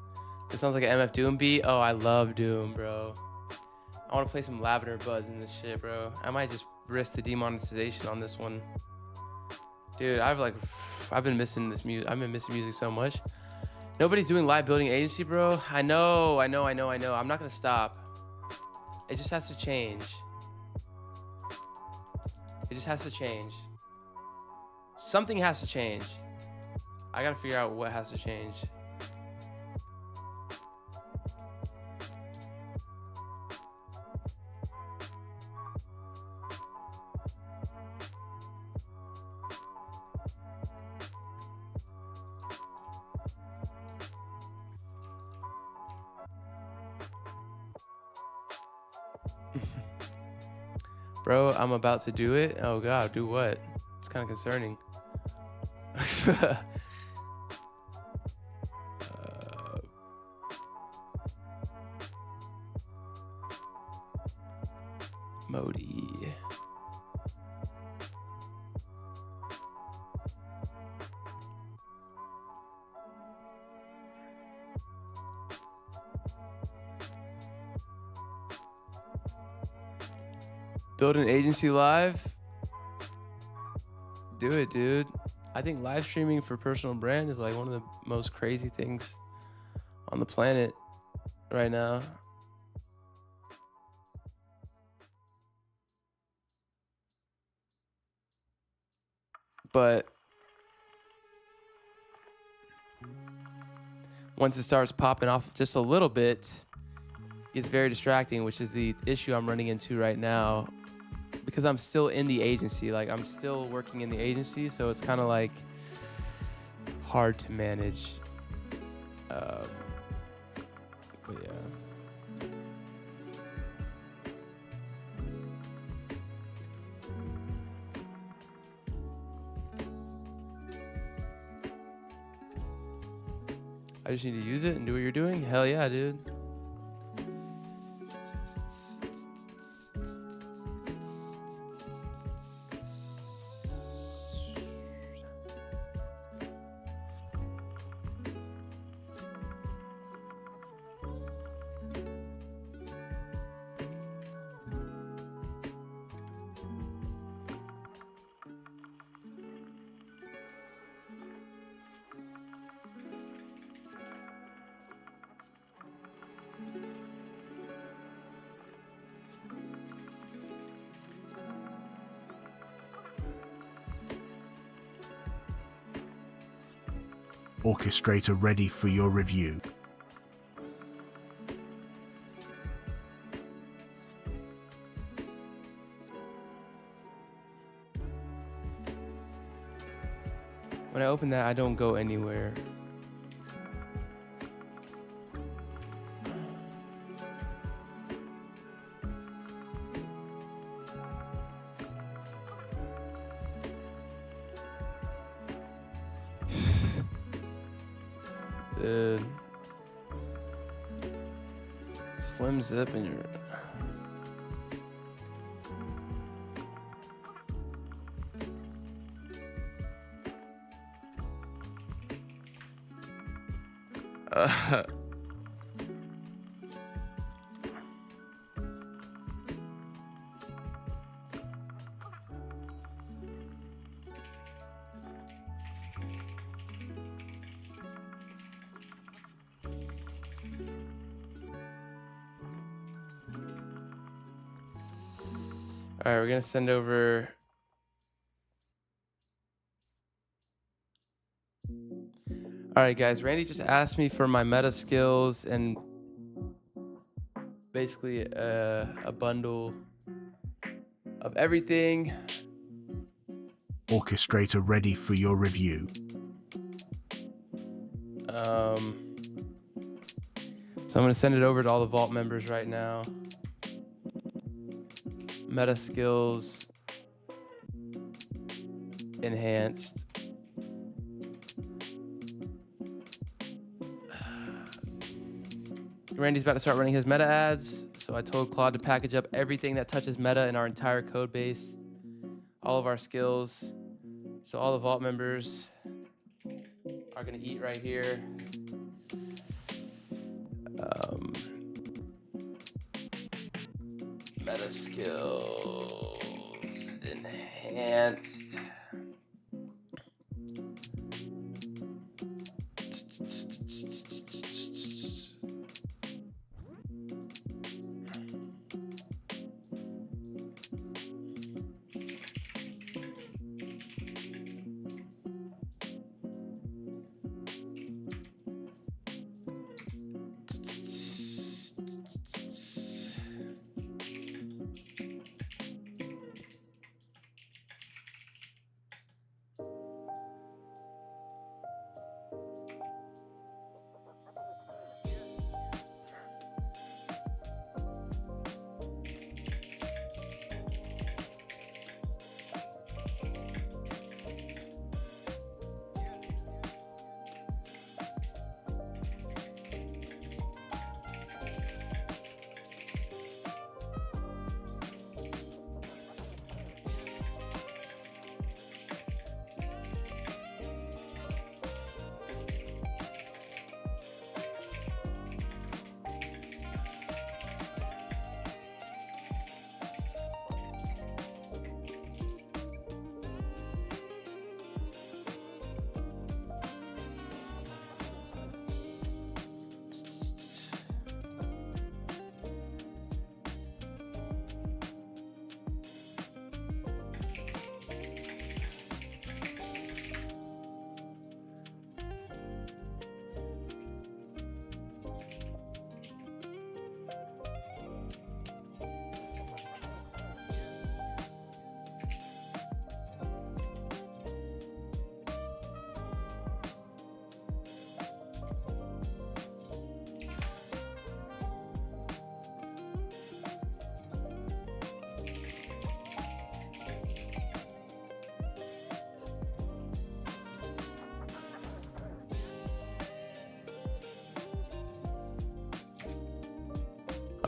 It sounds like an MF Doom beat. Oh, I love Doom, bro. I want to play some Lavender Buds in this shit, bro. I might just risk the demonetization on this one. Dude, I've been missing this music. I've been missing music so much. Nobody's doing live building agency, bro. I know. I'm not gonna stop. It just has to change. It just has to change. Something has to change. I gotta figure out what has to change. Bro, I'm about to do it. Oh God, do what? It's kind of concerning. Modi. Build an agency live? Do it, dude. I think live streaming for personal brand is like one of the most crazy things on the planet right now. But once it starts popping off just a little bit, it's very distracting, which is the issue I'm running into right now. Because I'm still in the agency, like I'm still working in the agency, so it's kind of like hard to manage. But yeah. I just need to use it and do what you're doing? Hell yeah, dude. Orchestrator ready for your review. When I open that, I don't go anywhere. Dude. Slim zip in your... All right, we're gonna send over. All right, guys. Randy just asked me for my meta skills and basically a bundle of everything. Orchestrator ready for your review. So I'm gonna send it over to all the vault members right now. Meta skills enhanced. Randy's about to start running his meta ads, so I told Claude to package up everything that touches meta in our entire code base. all of our skills. So all the vault members are gonna eat right here. Meta skills enhanced.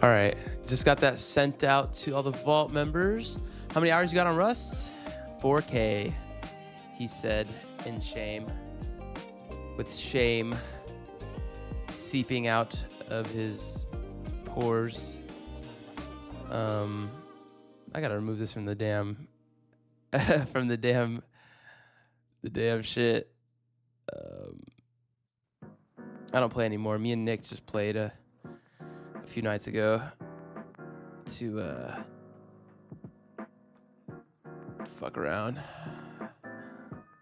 All right, just got that sent out to all the vault members. How many hours you got on Rust? 4K, he said in shame, with shame seeping out of his pores. I gotta remove this from the damn, the damn shit. I don't play anymore. Me and Nick just played a few nights ago to fuck around,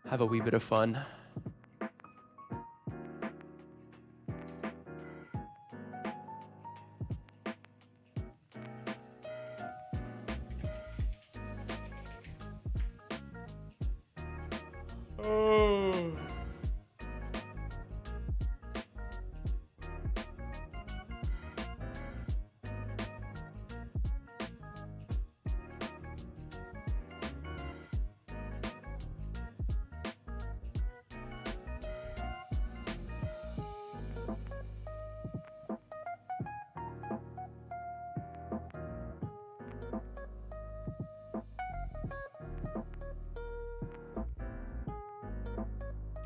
have a wee bit of fun. Oh.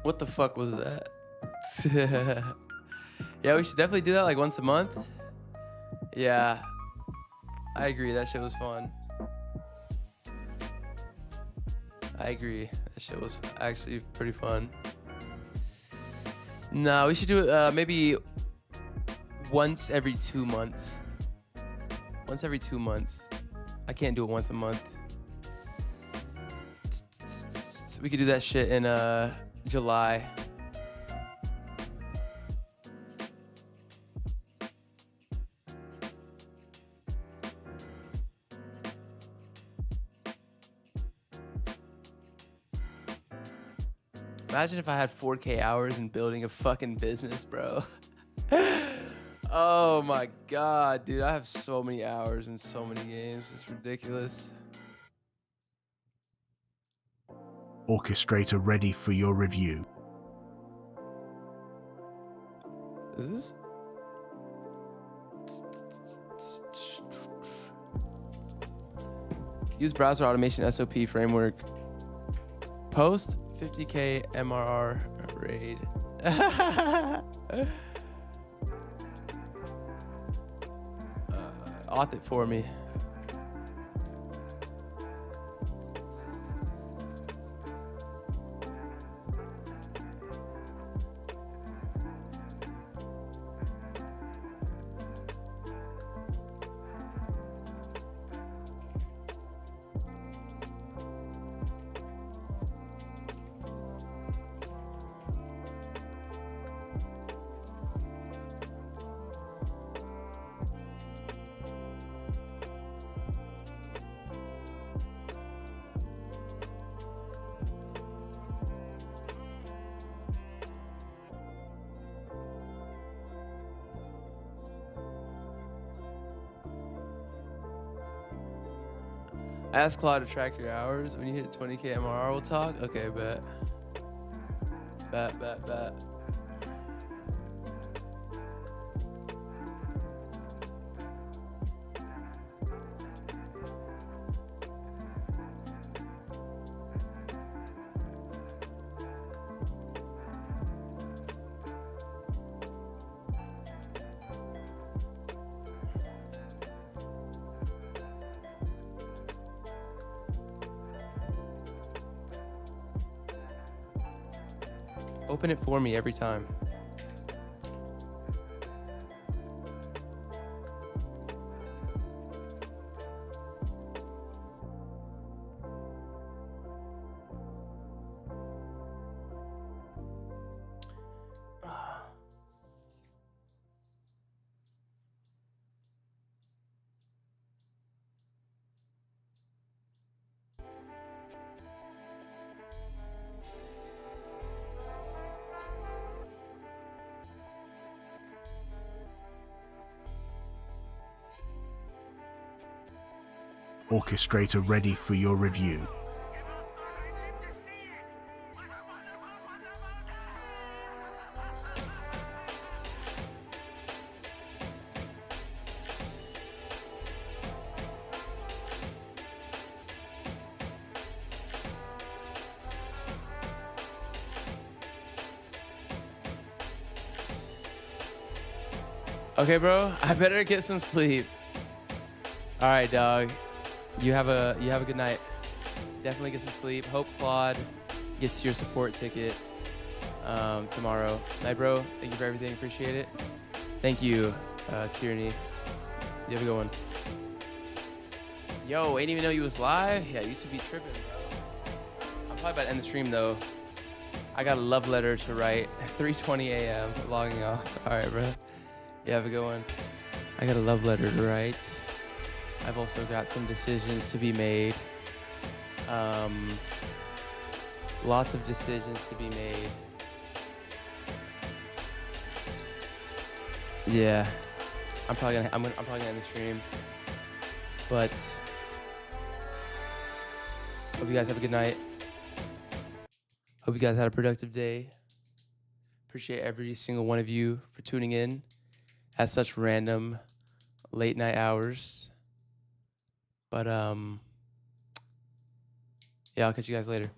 What the fuck was that? Yeah, we should definitely do that like once a month. Yeah, I agree. That shit was fun. I agree. That shit was actually pretty fun. No, we should do it maybe once every 2 months. Once every 2 months. I can't do it once a month. We could do that shit in July. Imagine if I had 4K hours in building a fucking business, bro. Oh my god, dude. I have so many hours in so many games. It's ridiculous. Orchestrator ready for your review. Is this? Use browser automation SOP framework. Post 50K MRR raid. Auth it for me. Ask Claude to track your hours. When you hit 20K MRR, we'll talk. Okay, bet. Bet. Open it for me every time. Orchestrator ready for your review. Okay, bro. I better get some sleep. All right, dog. You have a good night. Definitely get some sleep. Hope Claude gets your support ticket tomorrow. Night, bro. Thank you for everything. Appreciate it. Thank you, Tyranny. You have a good one. Yo, ain't even know you was live. Yeah, YouTube be tripping, bro. I'm probably about to end the stream though. I got a love letter to write. 3:20 a.m. Logging off. All right, bro. You have a good one. I got a love letter to write. I've also got some decisions to be made. Lots of decisions to be made. Yeah, I'm probably gonna end the stream. But hope you guys have a good night. Hope you guys had a productive day. Appreciate every single one of you for tuning in at such random late night hours. But yeah, I'll catch you guys later.